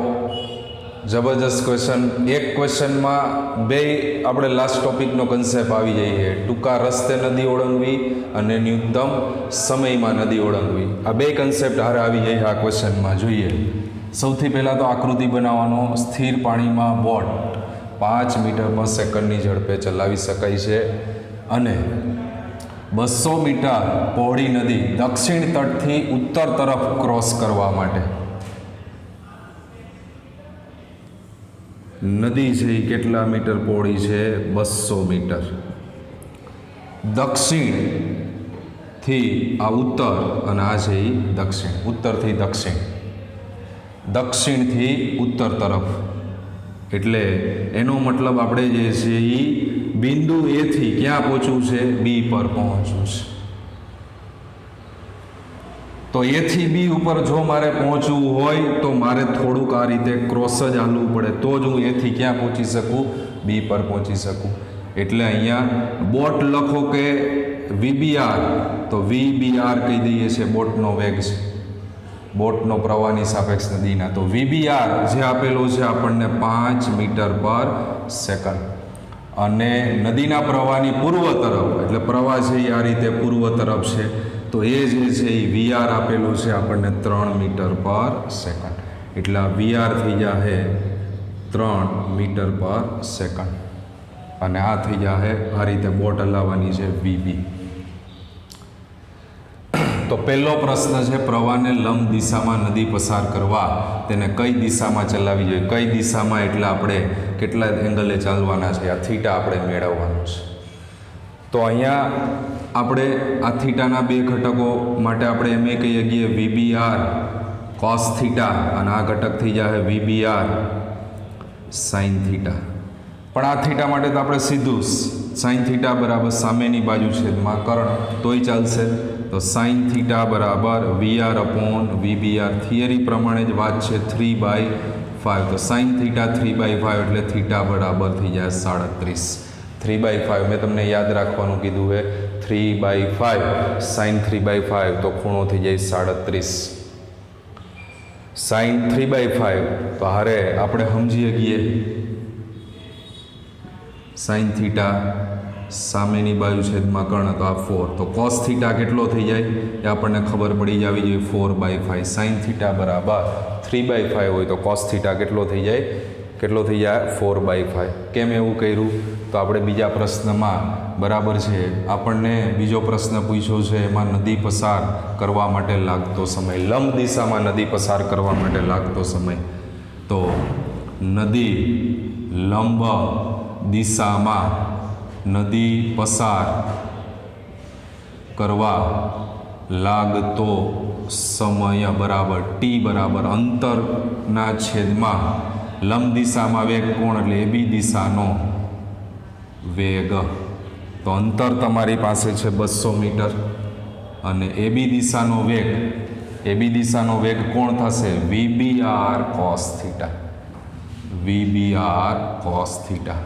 A: જબરજસ્ત ક્વેશ્ચન। એક ક્વેશ્ચનમાં બે આપણે લાસ્ટ ટોપિકનો કન્સેપ્ટ આવી જઈએ, ટૂંકા રસ્તે નદી ઓળંગવી અને ન્યૂનતમ સમયમાં નદી ઓળંગવી। આ બે કન્સેપ્ટ હારે આવી જાય આ ક્વેશ્ચનમાં। જોઈએ સૌથી પહેલાં તો આકૃતિ બનાવવાનો। સ્થિર પાણીમાં બોટ 5 મીટર પર સેકન્ડની ઝડપે ચલાવી શકાય છે અને 200 મીટર પહોળી નદી દક્ષિણ તટથી ઉત્તર તરફ ક્રોસ કરવા માટે નદી છે એ કેટલા મીટર પહોળી છે? 200 મીટર। દક્ષિણથી આ ઉત્તર અને આ છે એ દક્ષિણ, ઉત્તરથી દક્ષિણ, દક્ષિણથી ઉત્તર તરફ, એટલે એનો મતલબ આપણે જે છે એ બિંદુ એથી ક્યાં પહોંચવું છે? બી પર પહોંચવું છે। તો એથી બી ઉપર જો મારે પહોંચવું હોય તો મારે થોડુંક આ રીતે ક્રોસ જ હાલવું પડે, તો જ હું એથી ક્યાં પહોંચી શકું? બી પર પહોંચી શકું। એટલે અહીંયા બોટ લખો કે વીબીઆર, તો વીબીઆર કહી દઈએ છે બોટનો વેગ છે, બોટનો પ્રવાહની સાપેક્ષ નદીના। તો વીબીઆર જે આપેલો છે આપણને 5 મીટર પર સેકન્ડ, અને નદીના પ્રવાહની પૂર્વ તરફ, એટલે પ્રવાહ છે એ આ રીતે પૂર્વ તરફ છે, તો એ જે છે એ વીઆર આપેલું છે આપણને 3 મીટર પર સેકન્ડ, એટલે આ વીઆર થઈ જાય 3 મીટર પર સેકન્ડ, અને આ થઈ જાય આ રીતે બોટ હલાવવાની છે વીબી। તો પહેલો પ્રશ્ન છે, પ્રવાહને લંબ દિશામાં નદી પસાર કરવા તેને કઈ દિશામાં ચલાવવી જોઈએ? કઈ દિશામાં એટલે આપણે કેટલા એંગલે ચાલવાના છે, આ થીટા આપણે મેળવવાનું છે। તો અહીંયા આપણે આ થીટાના બે ઘટકો માટે આપણે એમ કહીએ કે વીબીઆર કોસ થીટા, અને આ ઘટક થઈ જાય વીબીઆર સાઇન થીટા। પણ આ થીટા માટે તો આપણે સીધું સાઇન થીટા બરાબર સામેની બાજુ છેદમાં કર્ણ તોય ચાલશે। તો સાઇન થીટા બરાબર વીઆર અપોન વીબીઆર, થિયરી પ્રમાણે જ વાત છે 3/4 5 તો સાઇન થીટા 3/5 એટલે થીટા બરાબર થઈ જાય 37. 3/5 મેં તમને યાદ રાખવાનું કીધું છે 3/5 સાઇન 3/5 તો ખૂણો થઈ જાય 37. સાઇન 3/5 તો હારે આપણે સમજીએ ગઈએ સાઇન થીટા સામેની બાજુ છેદમાં કર્ણ તો આ 4 તો કોસ થીટા કેટલો થઈ જાય એ આપણને ખબર પડી જવી જોઈએ 4/5 સાઇન થીટા બરાબર 3/5 હોય તો કોસ થીટા કેટલો થઈ જાય 4/5. કેમ એવું કર્યું તો આપણે બીજા પ્રશ્નમાં બરાબર છે આપણને બીજો પ્રશ્ન પૂછ્યો છે એમાં નદી પસાર કરવા માટે લાગતો સમય લંબ દિશામાં નદી પસાર કરવા માટે લાગતો સમય તો નદી લંબ દિશામાં નદી પસાર કરવા લાગતો સમય બરાબર ટી બરાબર અંતરના છેદમાં લંબ દિશામાં વેગ કોણ એટલે એબી દિશાનો વેગ તો અંતર તમારી પાસે છે 200 મીટર અને એબી દિશાનો વેગ કોણ થશે VBR cos theta VBR cos theta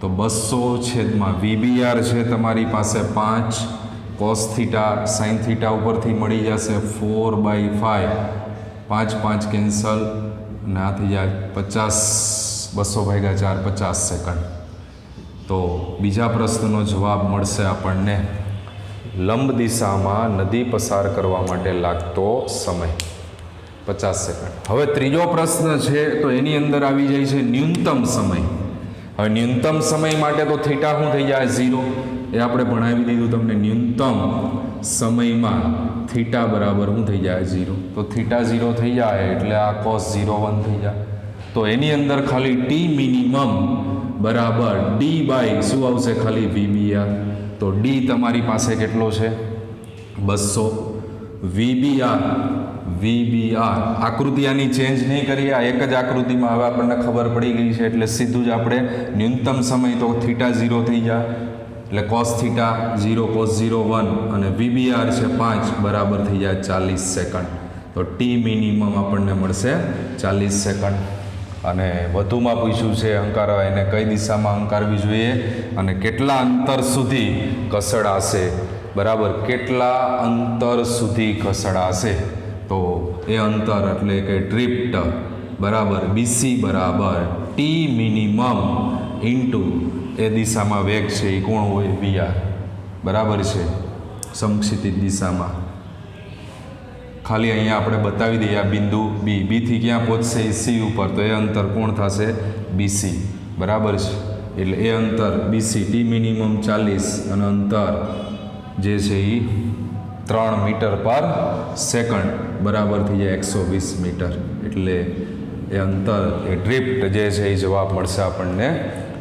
A: તો 200 છેદમાં VBR છે તમારી પાસે 5 cos થીટા sin થીટા ઉપરથી મળી જશે 4/5 5 કેન્સલ અને આ થઈ જાય 50 200/4 50 સેકન્ડ. તો બીજા પ્રશ્નનો જવાબ મળશે આપણને લંબ દિશામાં નદી પસાર કરવા માટે લાગતો સમય 50 સેકન્ડ. હવે ત્રીજો પ્રશ્ન છે તો એની અંદર આવી જાય છે ન્યૂનતમ સમય. હવે ન્યૂનતમ સમય માટે તો થીટા શું થઈ જાય 0 એ આપણે ભણાવી દીધું તમને ન્યૂનતમ સમયમાં થીટા બરાબર શું થઈ જાય 0 તો થીટા 0 થઈ જાય એટલે આ cos 0 1 થઈ જાય. તો એની અંદર ખાલી ટી મિનિમમ બરાબર ડી બાય શું આવશે ખાલી VBR તો ડી તમારી પાસે કેટલો છે 200 VBR આકૃતિ આની ચેન્જ નહીં કરીએ આ એક જ આકૃતિમાં હવે આપણને ખબર પડી ગઈ છે એટલે સીધું જ આપણે ન્યૂનતમ સમય તો થીટા 0 થઈ જાય એટલે cos થીટા 0 cos 0 1 અને VBR છે 5 બરાબર થઈ જાય 40 સેકન્ડ. તો ટી મિનિમમ આપણને મળશે 40 સેકન્ડ. અને વધુમાં પૂછ્યું છે અંકારવા એને કઈ દિશામાં અંકારવી જોઈએ અને કેટલા અંતર સુધી ખસેડાશે બરાબર કેટલા અંતર સુધી ખસેડાશે તો એ અંતર એટલે કે ડ્રિફ્ટ બરાબર BC બરાબર ટી મિનિમમ ઇન્ટુ એ દિશામાં વેગ છે એ કોણ હોય VR બરાબર છે સમક્ષિતિજ દિશામાં. ખાલી અહીંયા આપણે બતાવી દઈએ આ બિંદુ બીથી ક્યાં પહોંચશે C ઉપર તો એ અંતર કોણ થશે BC બરાબર છે એટલે એ અંતર BC ટી મિનિમમ 40 અને અંતર જે છે એ 3 મીટર પર સેકન્ડ બરાબર થઈ જાય 120 મીટર એટલે એ અંતર એ ડ્રિફ્ટ જે છે એ જવાબ મળશે આપણને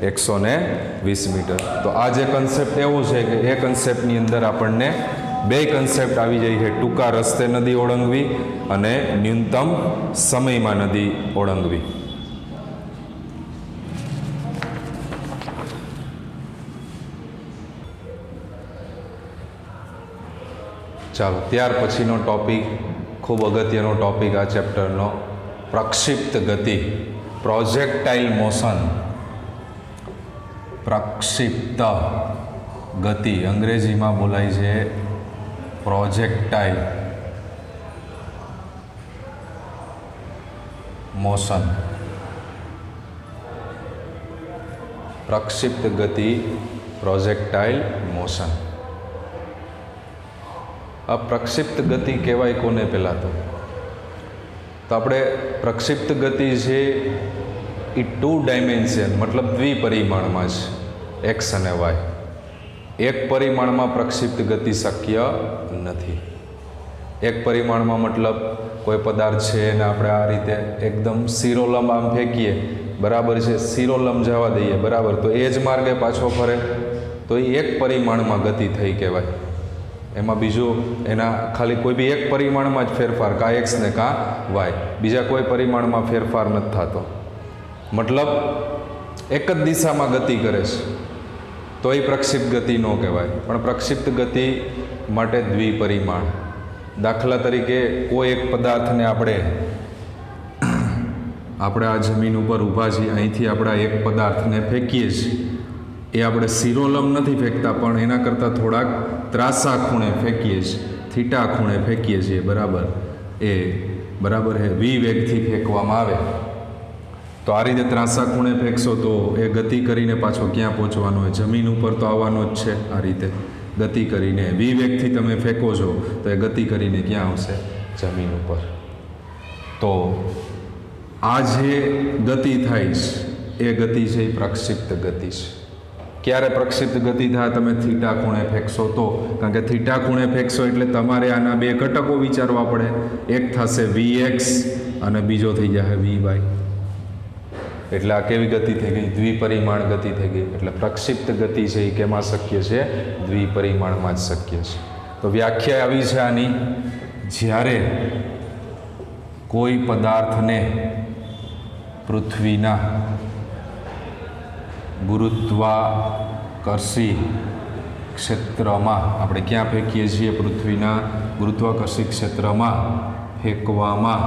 A: 120 મીટર. તો આ જે કન્સેપ્ટ એવું છે કે એ કન્સેપ્ટની અંદર આપણને બે કન્સેપ્ટ આવી જાય છે ટૂંકા રસ્તે નદી ઓળંગવી અને ન્યૂનતમ સમયમાં નદી ઓળંગવી. ચાલો ત્યાર પછીનો ટોપિક ખૂબ અગત્યનો ટોપિક આ ચેપ્ટરનો પ્રક્ષિપ્ત ગતિ પ્રોજેક્ટાઇલ મોશન. પ્રક્ષિપ્ત ગતિ અંગ્રેજીમાં બોલાય છે પ્રોજેક્ટાઇલ મોશન. પ્રક્ષિપ્ત ગતિ પ્રોજેક્ટાઇલ મોશન. આ પ્રક્ષિપ્ત ગતિ કહેવાય કોને પહેલાં તો આપણે પ્રક્ષિપ્ત ગતિ છે એ 2 ડાયમેન્શન મતલબ દ્વિપરિમાણમાં છે એક્સ અને વાય. એક પરિમાણમાં પ્રક્ષિપ્ત ગતિ શક્ય નથી. એક પરિમાણમાં મતલબ કોઈ પદાર્થ છે એને આપણે આ રીતે એકદમ શિરોલંબ આમ ફેંકીએ બરાબર છે શિરોલંબ જવા દઈએ બરાબર તો એ જ માર્ગે પાછો ફરે તો એ એક પરિમાણમાં ગતિ થઈ કહેવાય. એમાં બીજું એના ખાલી કોઈ બી એક પરિમાણમાં જ ફેરફાર કાં એક્સ ને કાં વાય બીજા કોઈ પરિમાણમાં ફેરફાર નથી થતો મતલબ એક જ દિશામાં ગતિ કરે છે તો એ પ્રક્ષિપ્ત ગતિ ન કહેવાય. પણ પ્રક્ષિપ્ત ગતિ માટે દ્વિપરિમાણ દાખલા તરીકે કોઈ એક પદાર્થને આપણે આપણે આ જમીન ઉપર ઊભા છીએ, અહીંથી આપણે એક પદાર્થને ફેંકીએ છીએ, એ આપણે શિરોલંબ નથી ફેંકતા પણ એના કરતાં થોડાક ત્રાસા ખૂણે ફેંકીએ છીએ, થીટા ખૂણે ફેંકીએ છીએ, બરાબર. એ બરાબર છે, વી વેગથી ફેંકવામાં આવે તો આ રીતે ત્રાસા ખૂણે ફેંકશો તો એ ગતિ કરીને પાછો ક્યાં પહોંચવાનો હોય? જમીન ઉપર તો આવવાનો જ છે. આ રીતે ગતિ કરીને વી વેગથી તમે ફેંકો છો તો એ ગતિ કરીને ક્યાં આવશે? જમીન ઉપર. તો આ જે ગતિ થાય છે એ ગતિ છે એ પ્રક્ષિપ્ત ગતિ છે. ક્યારે પ્રક્ષિપ્ત ગતિ થાય? તમે થીટા ખૂણે ફેંકશો તો. કારણ કે થીટા ખૂણે ફેંકશો એટલે તમારે આના બે ઘટકો વિચારવા પડે. એક થશે Vx અને બીજો થઈ જશે Vy. એટલે આ કેવી ગતિ થઈ ગઈ? દ્વિપરિમાણ ગતિ થઈ ગઈ. એટલે પ્રક્ષિપ્ત ગતિ છે એ કેમાં શક્ય છે? દ્વિપરિમાણમાં જ શક્ય છે. તો વ્યાખ્યા આવી છે આની, જ્યારે કોઈ પદાર્થને પૃથ્વીના ગુરુત્વાકર્ષી ક્ષેત્રમાં, આપણે ક્યાં ફેંકીએ છીએ? પૃથ્વીના ગુરુત્વાકર્ષી ક્ષેત્રમાં ફેંકવામાં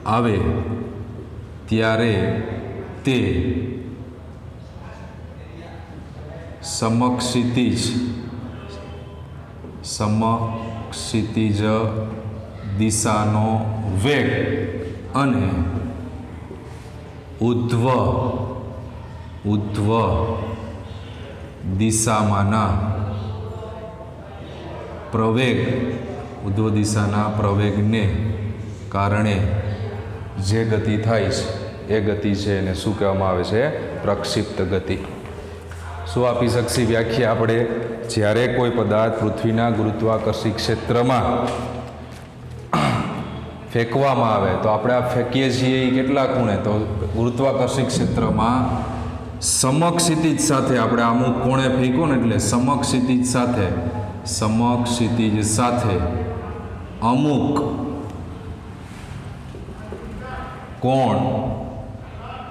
A: આવે ત્યારે તે સમક્ષિતિજ દિશાનો વેગ અને ઉધ્વ દિશામાંના પ્રવેગને કારણે જે ગતિ થાય છે એ ગતિ છે એને શું કહેવામાં આવે છે? પ્રક્ષિપ્ત ગતિ. શું આપી શકશે વ્યાખ્યા આપણે? જ્યારે કોઈ પદાર્થ પૃથ્વીના ગુરુત્વાકર્ષી ક્ષેત્રમાં ફેંકવામાં આવે તો આપણે આ ફેંકીએ છીએ એ કેટલા ખૂણે? તો ગુરુત્વાકર્ષી ક્ષેત્રમાં સમક્ષિતિજ સાથે, આપણે અમુક કોણે ફેંકો ને એટલે સમક્ષિતિજ સાથે અમુક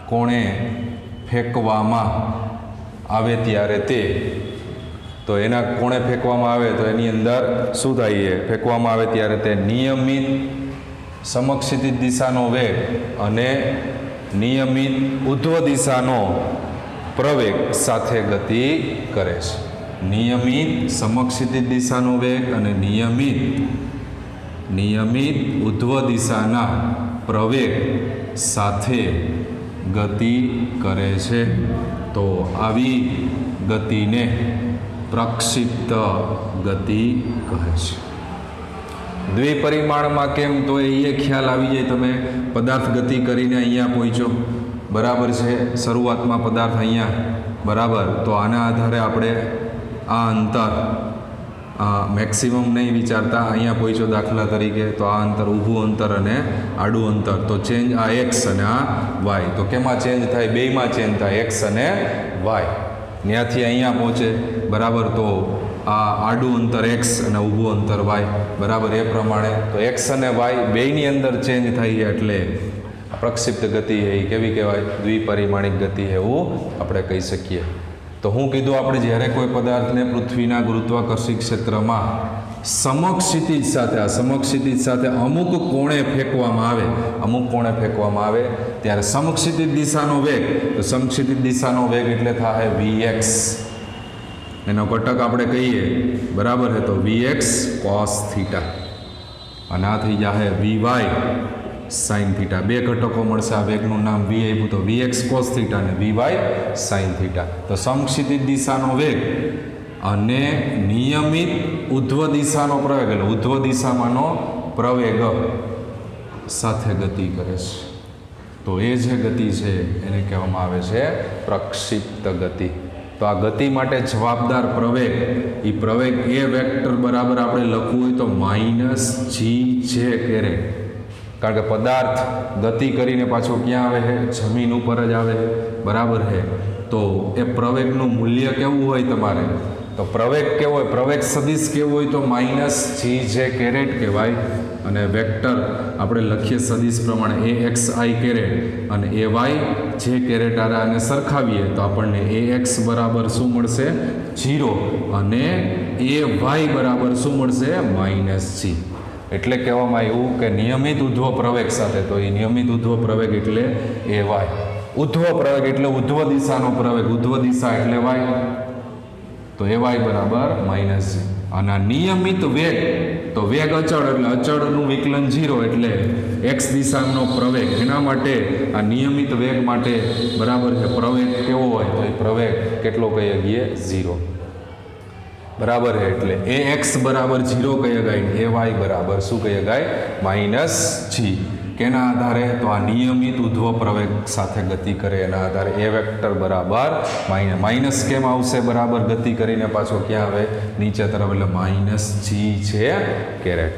A: કોણે ફેંકવામાં આવે ત્યારે તે, તો એના કોણે ફેંકવામાં આવે તો એની અંદર શું થાય? ફેંકવામાં આવે ત્યારે તે નિયમિત સમક્ષિતિજ દિશાનો વેગ અને નિયમિત ઉધ્વ દિશાનો પ્રવેગ સાથે ગતિ કરે છે. નિયમિત સમક્ષિતિજ દિશાનો વેગ અને નિયમિત ઉધ્વ દિશાના પ્રવેગ સાથે ગતિ કરે છે. તો આવી ગતિને પ્રક્ષિપ્ત ગતિ કહે છે. દ્વિપરિમાણમાં કેમ? તો એ ખ્યાલ આવી જાય. તમે પદાર્થ ગતિ કરીને અહીંયા પહોંચ્યો, બરાબર છે. શરૂઆતમાં પદાર્થ અહીંયા, બરાબર. તો આના આધારે આપણે આ અંતર મેક્સિમમ નહીં વિચારતા, અહીંયા પહોંચ્યો દાખલા તરીકે, તો આ અંતર ઊભું અંતર અને આડું અંતર, તો ચેન્જ આ એક્સ અને આ વાય. તો કેમાં ચેન્જ થાય? બેયમાં ચેન્જ થાય, એક્સ અને વાય. ત્યાંથી અહીંયા પહોંચે, બરાબર. તો આ આડું અંતર એક્સ અને ઊભું અંતર વાય, બરાબર. એ પ્રમાણે તો એક્સ અને વાય બેયની અંદર ચેન્જ થાય એટલે પ્રક્ષિપ્ત ગતિ એ કેવી કહેવાય? દ્વિપરિમાણિક ગતિ એવું આપણે કહી શકીએ. તો હું કીધું, આપણે જ્યારે કોઈ પદાર્થને પૃથ્વીના ગુરુત્વાકર્ષી ક્ષેત્રમાં સમક્ષિતિજ સાથે અમુક કોણે ફેંકવામાં આવે ત્યારે સમક્ષિતિજ દિશાનો વેગ, તો સમક્ષિતિજ દિશાનો વેગ એટલે થાય Vx. એનો ઘટક આપણે કહીએ, બરાબર છે. તો Vx cos થીટા અને આ થઈ જાય Vy સાઇન થીટા. બે ઘટકો મળશે. આ વેગનું નામ V આપ્યું, તો Vx cos થીટા અને Vy સાઇન થીટા. તો સમક્ષિતિજ દિશાનો વેગ અને નિયમિત ઉધ્વ દિશાનો પ્રવેગ, એટલે ઉધ્વ દિશામાંનો પ્રવેગ સાથે ગતિ કરે છે. તો એ જે ગતિ છે એને કહેવામાં આવે છે પ્રક્ષિપ્ત ગતિ. તો આ ગતિ માટે જવાબદાર પ્રવેગ, એ પ્રવેગ એ વેક્ટર બરાબર આપણે લખવું હોય તો -gj કેરેટ. કારણ કે પદાર્થ ગતિ કરીને પાછો ક્યાં આવે છે? જમીન ઉપર જ આવે છે, બરાબર છે. તો એ પ્રવેગનું મૂલ્ય કેવું હોય તમારે? તો પ્રવેગ કેવો હોય? પ્રવેગ સદિશ કેવો હોય? તો -gj કેરેટ કહેવાય. અને વેક્ટર આપણે લખીએ સદિશ પ્રમાણે AXI કેરેટ અને AY j કેરેટ આને સરખાવીએ તો આપણને AX બરાબર શું મળશે? 0 અને AY બરાબર શું મળશે? -g. એટલે કહેવામાં આવ્યું કે નિયમિત ઉધ્વ પ્રવેગ સાથે, તો એ નિયમિત ઉધ્વ પ્રવેગ એટલે એ વાય. ઉધ્વ પ્રવેગ એટલે ઉધ્વ દિશાનો પ્રવેગ, ઉધ્વ દિશા એટલે વાય, તો એ વાય બરાબર માઇનસ જી. અને નિયમિત વેગ, તો વેગ અચળ એટલે અચળનું વિકલન 0 એટલે એક્સ દિશાનો પ્રવેગ. એના માટે આ નિયમિત વેગ માટે બરાબર છે પ્રવેગ કેવો હોય, તો એ પ્રવેગ કેટલો કહીએ ગઈએ 0 બરાબર છે. એટલે એ એક્સ બરાબર 0 કહીએ ગાય, એ વાય બરાબર શું કહીએ ગાય માઇનસ જી. કેના આધારે, તો આ નિયમિત ઉધ્વ પ્રવેગ સાથે ગતિ કરે એના આધારે એ વેક્ટર બરાબર માઇનસ કેમ આવશે બરાબર ગતિ કરીને પાછો ક્યાં આવે નીચે તરફ, એટલે માઇનસ જી છે કેરેટ.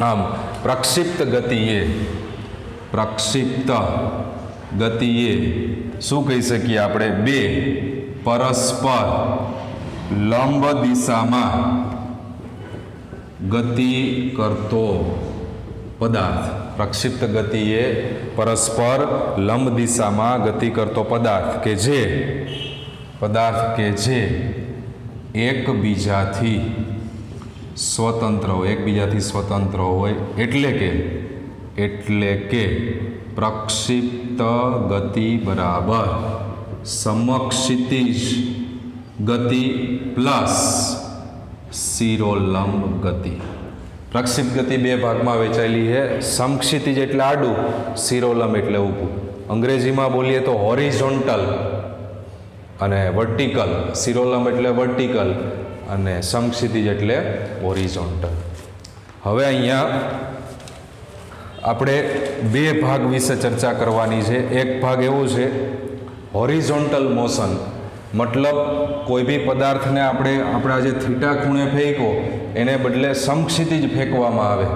A: આમ પ્રક્ષિપ્ત ગતિએ, પ્રક્ષિપ્ત ગતિએ શું કહી શકીએ આપણે, બે પરસ્પર લંબ દિશામાં ગતિ કરતો પદાર્થ. પ્રક્ષિપ્ત ગતિએ પરસ્પર લંબ દિશામાં ગતિ કરતો પદાર્થ કે જે એકબીજાથી સ્વતંત્ર હોય, એટલે કે પ્રક્ષિપ્ત ગતિ બરાબર સમક્ષિતિજ ગતિ પ્લસ શિરોલંબ ગતિ. પ્રક્ષિપ્ત ગતિ બે ભાગમાં વહેંચાયેલી છે. સમક્ષિતિજ એટલે આડું, શિરોલંબ એટલે ઊભું. અંગ્રેજીમાં બોલીએ તો હોરિઝોન્ટલ અને વર્ટિકલ. શિરોલંબ એટલે વર્ટિકલ અને સમક્ષિતિજ એટલે હોરિઝોન્ટલ. હવે અહીંયા આપણે બે ભાગ વિશે ચર્ચા કરવાની છે. એક ભાગ એવો છે હોરિઝોન્ટલ મોશન, મતલબ કોઈ બી પદાર્થને આપણે આજે થીટા ખૂણે ફેંકો એને બદલે સમક્ષિતિજ ફેંકવામાં આવે,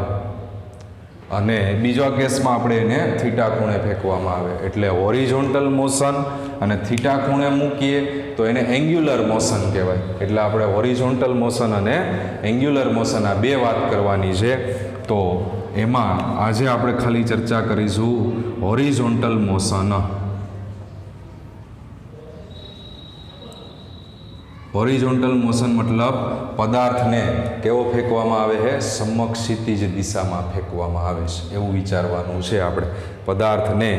A: અને બીજા કેસમાં આપણે એને થીટા ખૂણે ફેંકવામાં આવે. એટલે હોરિઝોન્ટલ મોશન અને થીટા ખૂણે મૂકીએ તો એને એંગ્યુલર મોશન કહેવાય. એટલે આપણે હોરિઝોન્ટલ મોશન અને એંગ્યુલર મોશન આ બે વાત કરવાની છે. તો એમાં આજે આપણે ખાલી ચર્ચા કરીશું હોરિઝોન્ટલ મોશન. હોરિઝોન્ટલ મોશન મતલબ પદાર્થને કેવો ફેંકવામાં આવે છે, સમક્ષિતિજ દિશામાં ફેંકવામાં આવે છે, એવું વિચારવાનું છે આપણે. પદાર્થને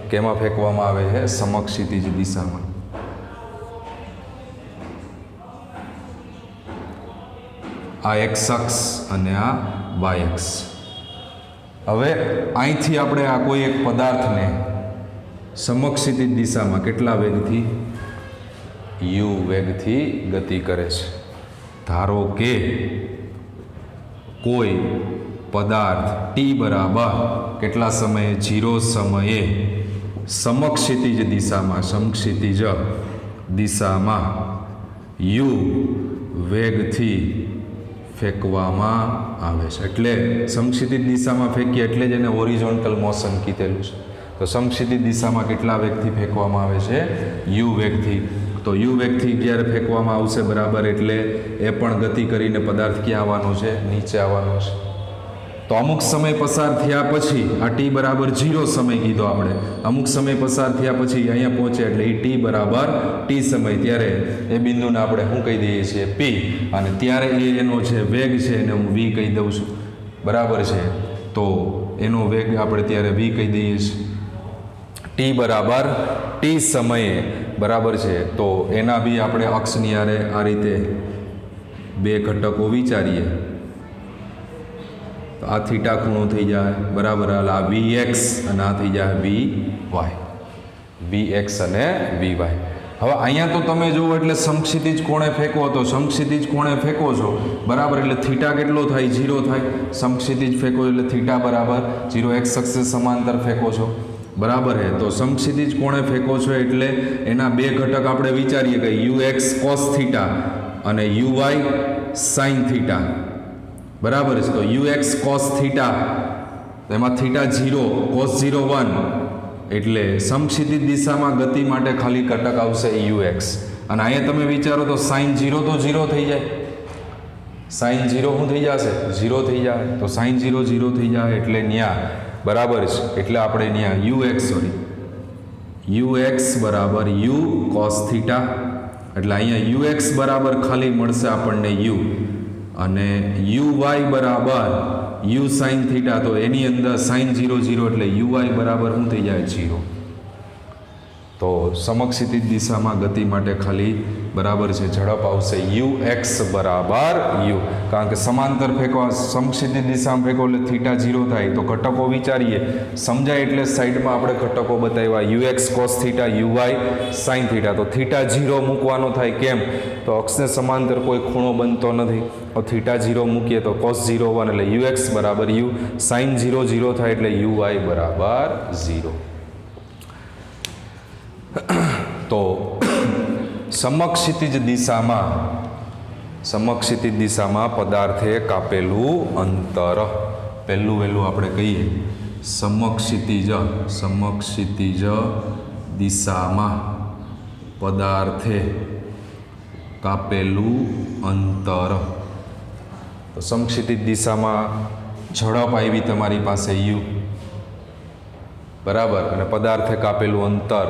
A: કેમાં ફેંકવામાં આવે છે, સમક્ષિતિજ દિશામાં. આ એક્સ અક્ષ અને આ વાય અક્ષ. હવે અહીંથી આપણે આ કોઈ એક પદાર્થને સમક્ષિતિજ દિશામાં કેટલા વેગથી, યુ વેગથી ગતિ કરે છે. ધારો કે કોઈ પદાર્થ ટી બરાબર કેટલા સમયે, 0 સમયે સમક્ષિતિજ દિશામાં યુ વેગથી ફેંકવામાં આવે છે. એટલે સમક્ષિતિજ દિશામાં ફેંકીએ એટલે જ એને હોરિઝોન્ટલ મોશન કીધેલું છે. તો સમક્ષિતિજ દિશામાં કેટલા વેગથી ફેંકવામાં આવે છે, યુ વેગથી. તો યુ વેગથી જ્યારે ફેંકવામાં આવશે બરાબર, એટલે એ પણ ગતિ કરીને પદાર્થ ક્યાં આવવાનો છે, નીચે આવવાનો છે. તો અમુક સમય પસાર થયા પછી આ ટી બરાબર 0 સમય કીધો આપણે. અમુક સમય પસાર થયા પછી અહીંયા પહોંચે એટલે એ ટી બરાબર ટી સમય, ત્યારે એ બિંદુને આપણે શું કહી દઈએ છીએ, પી. અને ત્યારે એનો જે વેગ છે એને હું વી કહી દઉં છું બરાબર છે. તો એનો વેગ આપણે ત્યારે વી કહી દઈએ છીએ. ટી બરાબર ટી સમયે બરાબર છે. તો એના બી આપણે અક્ષની આરે આ રીતે બે ઘટકો વિચારીએ. તો આ થીટા ખૂણો થઈ જાય બરાબર, આ વી એક્સ અને આ થઈ જાય વી વાય, વી એક્સ અને વી વાય. હવે અહીંયા તો તમે જુઓ એટલે સમક્ષિતિજ કોણે ફેંકો, તો સમક્ષિતિજ કોણે ફેંકો છો બરાબર, એટલે થીટા કેટલો થાય, 0 થાય. સમક્ષિતિજ ફેંકો એટલે થીટા બરાબર 0, એક્સ અક્ષે સમાંતર ફેંકો છો બરાબર છે. તો સમક્ષિતિજ કોણે ફેંકો છો એટલે એના બે ઘટક આપણે વિચારીએ કે યુ એક્સ કોસ થીટા અને યુ વાય સાઇન થીટા બરાબર છે. તો યુ એક્સ કોસ થીટા, એમાં થીટા 0, કોસ 0 1, એટલે સમક્ષિતિજ દિશામાં ગતિ માટે ખાલી ઘટક આવશે યુ એક્સ. અને અહીંયા તમે વિચારો તો સાઇન 0 તો 0 થઈ જાય, સાઇન 0 શું થઈ જશે, 0 થઈ જાય. તો સાઇન 0 0 થઈ જાય એટલે ન્યા બરાબર છે. એટલે આપણે ત્યાં યુ એક્સ બરાબર યુ કોસ થીટા, એટલે અહીંયા યુ એક્સ બરાબર ખાલી મળશે આપણને યુ, અને uy બરાબર u sin થીટા, તો એની અંદર sin 0 0 એટલે uy બરાબર શું થઈ જાય 0. તો સમક્ષિતિજ દિશામાં ગતિ માટે ખાલી બરાબર છે ઝડપ આવશે ux બરાબર u, કારણ કે સમાંતર ફેંકવા સમક્ષિતિજ દિશામાં ફેંકો એટલે થીટા 0 થાય. તો ઘટકો વિચારીએ સમજાય એટલે સાઈડમાં આપણે ઘટકો બતાવ્યા ux cos theta uy sin theta. તો થીટા 0 મૂકવાનો થાય, કેમ? તો અક્ષને સમાંતર કોઈ ખૂણો બનતો નથી. તો થીટા 0 મૂકીએ તો cos 0 1 એટલે ux બરાબર u, sin 0 0 થાય એટલે uy બરાબર 0. તો સમક્ષિતિજ દિશામાં પદાર્થે કાપેલું અંતર, પહેલું વહેલું આપણે કહીએ સમક્ષિતિજ દિશામાં પદાર્થે કાપેલું અંતર. તો સમક્ષિતિજ દિશામાં ઝડપ આવી તમારી પાસે u બરાબર, અને પદાર્થે કાપેલું અંતર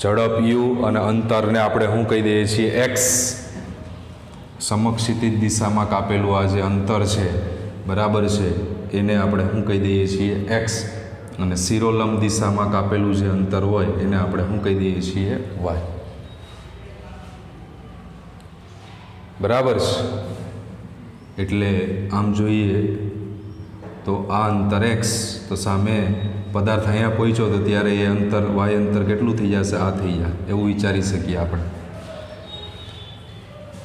A: ઝડપ u અને અંતરને આપણે શું કહી દઈએ છીએ x. સમક્ષિતિજ દિશામાં કાપેલું આ જે અંતર છે બરાબર છે એને આપણે શું કહી દઈએ છીએ x, અને શિરોલંબ દિશામાં કાપેલું જે અંતર હોય એને આપણે શું કહી દઈએ છીએ y. બરાબર છે. એટલે આમ જોઈએ તો આ અંતર x, તો સામે પદાર્થ અહીંયા પહોંચ્યો તો ત્યારે એ અંતર y અંતર કેટલું થઈ જશે? આ થઈ જાય, એવું વિચારી શકીએ આપણે.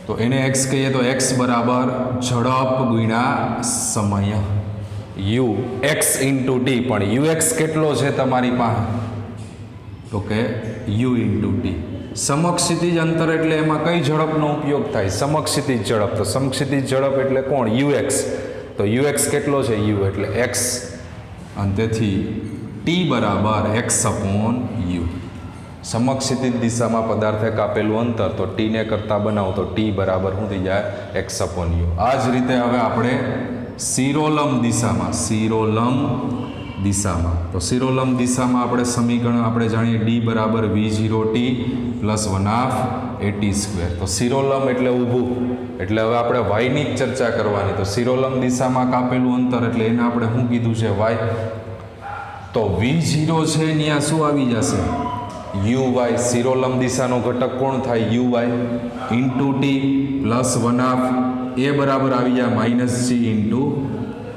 A: તો એને x કહીએ તો x બરાબર ઝડપ ગુણ્યા સમય u x ઇન્ટુ t. પણ ux કેટલો છે તમારી પાસે? તો કે u ઇન્ટુ t. સમક્ષિતિજ અંતર એટલે એમાં કઈ ઝડપનો ઉપયોગ થાય? સમક્ષિતિજ ઝડપ. તો સમક્ષિતિજ ઝડપ એટલે કોણ? ux. તો ux કેટલો છે? u એટલે x, અને તેથી t બરાબર x અપોન u. સમક્ષિતિજ દિશામાં પદાર્થે કાપેલું અંતર તો t ને કરતા બનાવો તો t બરાબર શું થઈ જાય? x upon u. આ જ રીતે હવે આપણે શિરોલંબ દિશામાં તો શિરોલંબ દિશામાં આપણે સમીકરણ આપણે જાણીએ d બરાબર v0t પ્લસ 1/at². તો શિરોલંબ એટલે ઊભું, એટલે હવે આપણે y ની જ ચર્ચા કરવાની. તો શિરોલંબ દિશામાં કાપેલું અંતર એટલે એને આપણે શું કીધું છે? y. તો v0 છે ત્યાં શું આવી જશે? uy. શિરોલંબ દિશાનો ઘટક કોણ થાય? uy ઇન્ટુ t પ્લસ 1/, એ બરાબર આવી જાય -g ઇન્ટુ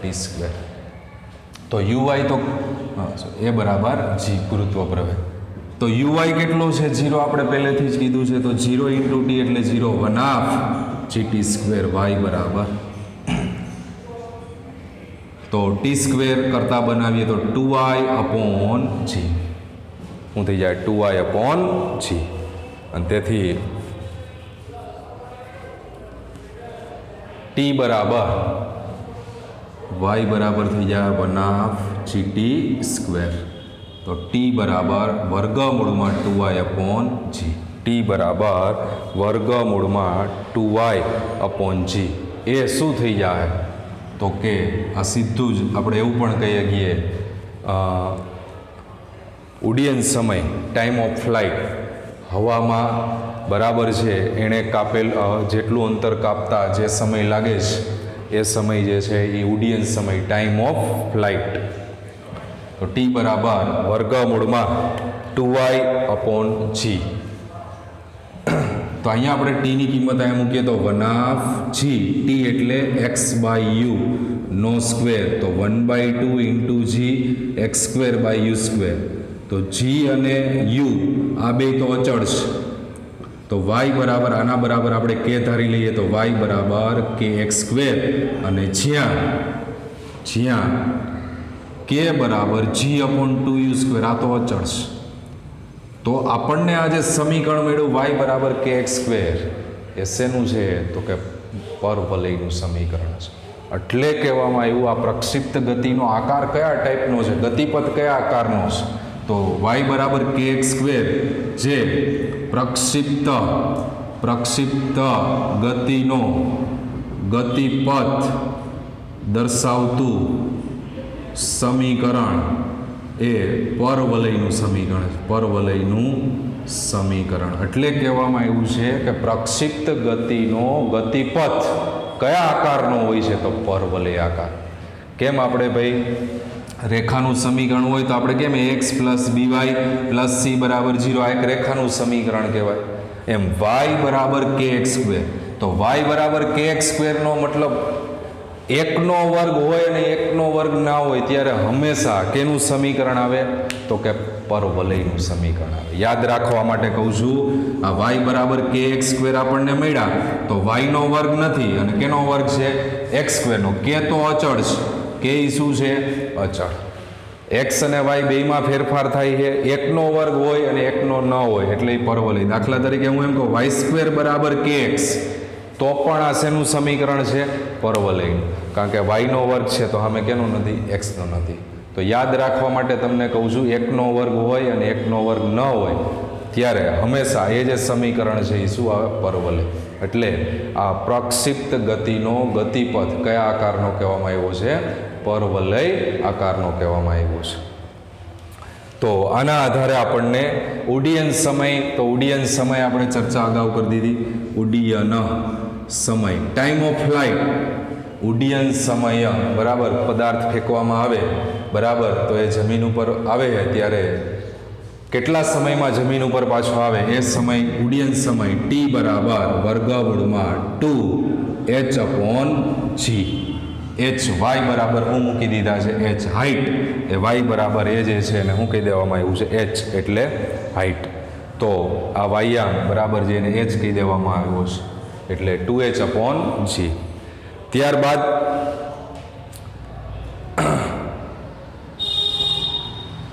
A: t². તો uy તો એ બરાબર g ગુરુત્વ પ્રવેગ. તો uy કેટલો છે? 0 આપણે પહેલેથી જ કીધું છે. તો 0 ઇન્ટુ t એટલે 0 1/gt². y બરાબર, તો t² કરતા બનાવીએ તો 2i અપોન g. શું થઈ જાય? 2i upon g. અને તેથી t બરાબર y બરાબર થઈ જાય 1/gt². તો t બરાબર વર્ગમૂળમાં 2i અપોન g. t બરાબર વર્ગમૂળમાં 2i અપોન g. એ શું થઈ જાય? તો કે આ સીધું જ આપણે એવું પણ કહીએ છીએ ઉડ્ડયન સમય, ટાઈમ ઓફ ફ્લાઇટ, હવામાં બરાબર છે એણે કાપેલ જેટલું અંતર કાપતા જે સમય લાગે છે એ સમય જે છે એ ઉડ્ડયન સમય, ટાઈમ ઓફ ફ્લાઇટ. તો t બરાબર વર્ગમૂળમાં 2i અપોન g. તો અહીંયા આપણે t ની કિંમત અહીંયા મૂકીએ તો 1/g. t એટલે x/u નો સ્ક્વેર, તો 1/2 ઇન્ટુ g x²/u². તો g અને u આ બે તો અચળ છે. તો y બરાબર આના બરાબર આપણે k ધારી લઈએ તો y બરાબર kx², અને જ્યાં k બરાબર g અપોન 2u². આ તો અચળ છે. તો આપણને આ જે સમીકરણ મળ્યું y બરાબર kx², એ શેનું છે? તો કે પરવલયનું સમીકરણ છે. એટલે કહેવામાં આવ્યું આ પ્રક્ષિપ્ત ગતિનો આકાર કયા ટાઈપનો છે, ગતિપથ કયા આકારનો છે? તો y બરાબર kx² જે પ્રક્ષિપ્ત ગતિનો ગતિપથ દર્શાવતું સમીકરણ એ પરવલયનું સમીકરણ છે. પરવલયનું સમીકરણ. એટલે કહેવામાં આવ્યું છે કે પ્રક્ષિપ્ત ગતિનો ગતિપથ કયા આકારનો હોય છે? તો પરવલય આકાર. કેમ આપણે ભાઈ રેખાનું સમીકરણ હોય તો આપણે કેમ એક્સ પ્લસ બીવાય પ્લસ સી બરાબર 0 આ એક રેખાનું સમીકરણ કહેવાય. એમ વાય બરાબર કે એક્સ સ્ક્વેર. તો વાય બરાબર કે એક્સ સ્ક્વેરનો મતલબ એકનો વર્ગ હોય અને એકનો વર્ગ ના હોય ત્યારે હંમેશા કેનું સમીકરણ આવે? તો કે પરવલયનું સમીકરણ આવે. યાદ રાખવા માટે કહું છું, આ વાય બરાબર કે એક્સ સ્ક્વેર આપણને મળ્યા તો વાયનો વર્ગ નથી અને કેનો વર્ગ છે? એક્સ સ્ક્વેરનો. કે તો અચળ છે. કે શું છે? અચળ. એક્સ અને વાય બેમાં ફેરફાર થાય છે. એકનો વર્ગ હોય અને એકનો ન હોય એટલે એ પરવલય. દાખલા તરીકે હું એમ કહું વાય સ્ક્વેર બરાબર કે એક્સ તો પણ આ શેનું સમીકરણ છે? પરવલયનું. કારણ કે વાયનો વર્ગ છે તો સામે કેનો નથી? એક્સનો નથી. તો યાદ રાખવા માટે તમને કહું છું, એકનો વર્ગ હોય અને એકનો વર્ગ ન હોય ત્યારે હંમેશા એ જે સમીકરણ છે એ શું આવે? પરવલય. એટલે આ પ્રક્ષિપ્ત ગતિનો ગતિપથ કયા આકારનો કહેવામાં આવ્યો છે? પરવલય આકારનો કહેવામાં આવ્યો છે. તો આના આધારે આપણને ઉડ્ડયન સમય, તો ઉડ્ડયન સમય આપણે ચર્ચા અગાઉ કરી દીધી. ઉડ્ડયન સમય, ટાઈમ ઓફ ફ્લાઇટ, ઉડ્ડયન સમય, બરાબર. પદાર્થ ફેંકવામાં આવે, બરાબર, તો એ જમીન ઉપર આવે ત્યારે કેટલા સમયમાં જમીન ઉપર પાછો આવે એ સમય ઉડ્ડયન સમય ટી બરાબર વર્ગમૂળમાં 2h/g. એચ વાય બરાબર હું મૂકી દીધા છે એચ હાઇટ, એ વાય બરાબર એ જે છે એને શું કહી દેવામાં આવ્યું છે? એચ એટલે હાઇટ. તો આ વાયામ બરાબર જે એને એચ કહી દેવામાં આવ્યો છે એટલે 2h/g. ત્યારબાદ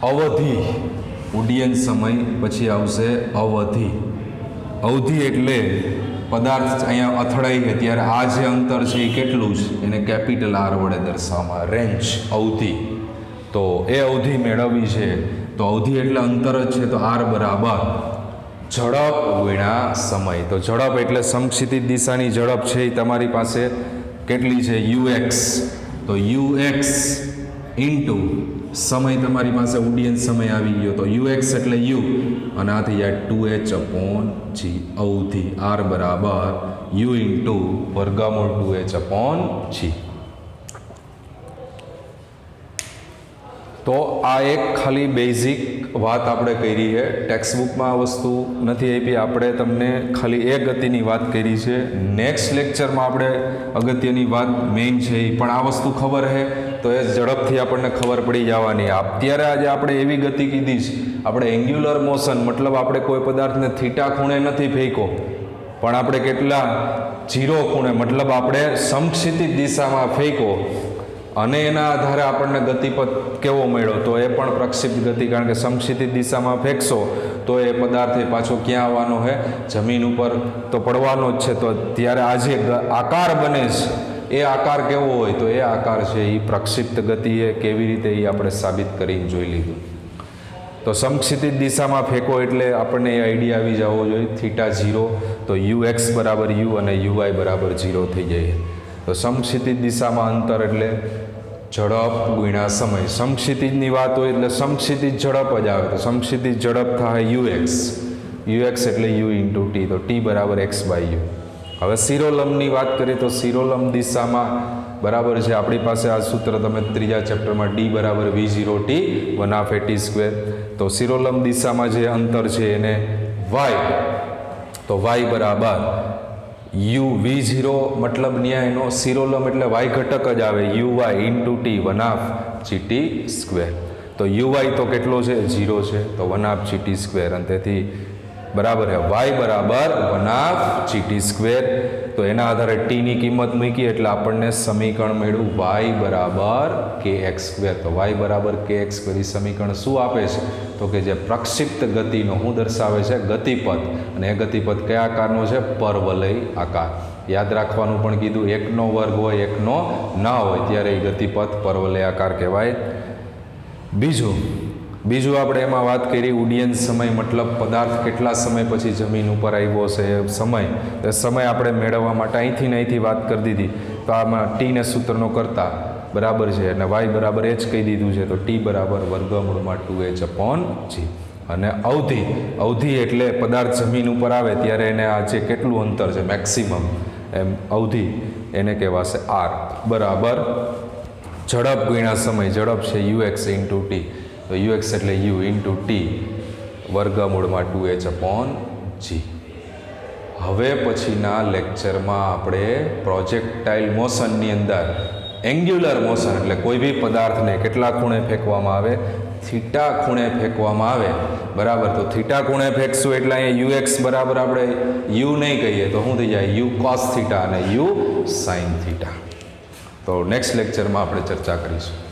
A: અવધિ, ઉડ્ડયન સમય પછી આવશે અવધિ. અવધિ એટલે પદાર્થ અહીંયા અથડાઈ છે ત્યારે આ જે અંતર છે એ કેટલું છે એને કેપિટલ આર વડે દર્શાવવામાં, રેન્જ, અવધિ. તો એ અવધિ મેળવવી છે તો અવધિ એટલે અંતર જ છે તો આર બરાબર ઝડપ ગુણ્યા સમય. તો ઝડપ એટલે સમક્ષિતિજ દિશાની ઝડપ છે એ તમારી પાસે કેટલી છે? ux. તો ux ઇન્ટુ સમય તમારી પાસે ઉડ્ડયન સમય આવી ગયો તો ux એટલે u અને આ થઈ જાય 2h/g. અવધિ r બરાબર u ઇન્ટુ વર્ગમૂળ 2h/g. તો આ એક ખાલી બેઝિક વાત આપણે કરી છે. ટેક્સ્ટબુકમાં આ વસ્તુ નથી આપી, આપણે તમને ખાલી એ ગતિની વાત કરી છે. નેક્સ્ટ લેક્ચરમાં આપણે અગત્યની વાત મેઇન છે એ પણ આ વસ્તુ ખબર છે તો એ ઝડપથી આપણને ખબર પડી જવાની. અત્યારે આજે આપણે એવી ગતિ કીધી છે, આપણે એન્ગ્યુલર મોશન મતલબ આપણે કોઈ પદાર્થને થીટા ખૂણે નથી ફેંકો પણ આપણે કેટલા 0 ખૂણે મતલબ આપણે સમક્ષિતિજ દિશામાં ફેંકો અને એના આધારે આપણને ગતિપથ કેવો મળ્યો તો એ પણ પ્રક્ષિપ્ત ગતિ. કારણ કે સમક્ષિતિજ દિશામાં ફેંકશો તો એ પદાર્થ એ પાછો ક્યાં આવવાનો છે? જમીન ઉપર તો પડવાનો જ છે. તો ત્યારે આ જે આકાર બને છે એ આકાર કેવો હોય? તો એ આકાર છે એ પ્રક્ષિપ્ત ગતિ. એ કેવી રીતે એ આપણે સાબિત કરીને જોઈ લીધું. તો સમક્ષિતિજ દિશામાં ફેંકો એટલે આપણને એ આઈડિયા આવી જવો જોઈએ. થીટા 0 તો ux બરાબર u અને uy બરાબર 0 થઈ જાય. તો સમક્ષિતિજ દિશામાં અંતર એટલે ઝડપ ગુણ્યા સમય. સમક્ષિતિજની વાત હોય એટલે સમક્ષિતિજ ઝડપ જ આવે તો સમક્ષિતિજ ઝડપ થાય ux. ux એટલે u ઇન્ટુ ટી. તો ટી બરાબર x/u. હવે શિરોલંબની વાત કરીએ તો શિરોલંબ દિશામાં બરાબર છે આપણી પાસે આ સૂત્ર તમે ત્રીજા ચેપ્ટરમાં d બરાબર v0t 1/2t². તો શિરોલંબ દિશામાં જે અંતર છે એને y, તો y બરાબર u v0 મતલબ ન્યાય એનો શિરોલંબ એટલે y ઘટક જ આવે uy ઇન્ટુ ટી 1/gt². તો uy તો કેટલો છે? 0 છે તો 1/gt². અને તેથી બરાબર છે y બરાબર 1/gt². તો એના આધારે ટીની કિંમત મૂકી એટલે આપણને સમીકરણ મળ્યું y બરાબર kx². તો y બરાબર kx² એ સમીકરણ શું આપે છે? તો કે જે પ્રક્ષિપ્ત ગતિનો શું દર્શાવે છે? ગતિપથ. અને એ ગતિપથ કયા આકારનો છે? પરવલય આકાર. યાદ રાખવાનું પણ કીધું, એકનો વર્ગ હોય એકનો ના હોય ત્યારે એ ગતિપથ પરવલય આકાર કહેવાય. બીજું આપણે એમાં વાત કરી ઉડ્ડયન સમય મતલબ પદાર્થ કેટલા સમય પછી જમીન ઉપર આવ્યો છે એ સમય આપણે મેળવવા માટે અહીંથી વાત કરી દીધી. તો આમાં ટીને સૂત્રનો કરતા બરાબર છે અને વાય બરાબર એ જ કહી દીધું છે તો ટી બરાબર વર્ગમૂળમાં 2h/g. અને અવધિ એટલે પદાર્થ જમીન ઉપર આવે ત્યારે એને આ જે કેટલું અંતર છે મેક્સિમમ એમ અવધિ એને કહેવાશે આર બરાબર ઝડપ ગુણ્યા સમય ઝડપ છે યુએક્સ ઇન્ટુ ટી તો યુએક્સ એટલે યુ ઇન્ટુ ટી વર્ગમૂળમાં 2h/g હવે પછીના લેક્ચરમાં આપણે પ્રોજેક્ટાઇલ મોશનની અંદર એંગ્યુલર મોશન એટલે કોઈ બી પદાર્થને કેટલા ખૂણે ફેંકવામાં આવે થીટા ખૂણે ફેંકવામાં આવે બરાબર તો થીટા ખૂણે ફેંકશું એટલે અહીંયા યુએક્સ બરાબર આપણે યુ નહીં કહીએ તો શું થઈ જાય યુ કોસ થીટા અને યુ સાઇન થીટા તો નેક્સ્ટ લેક્ચરમાં આપણે ચર્ચા કરીશું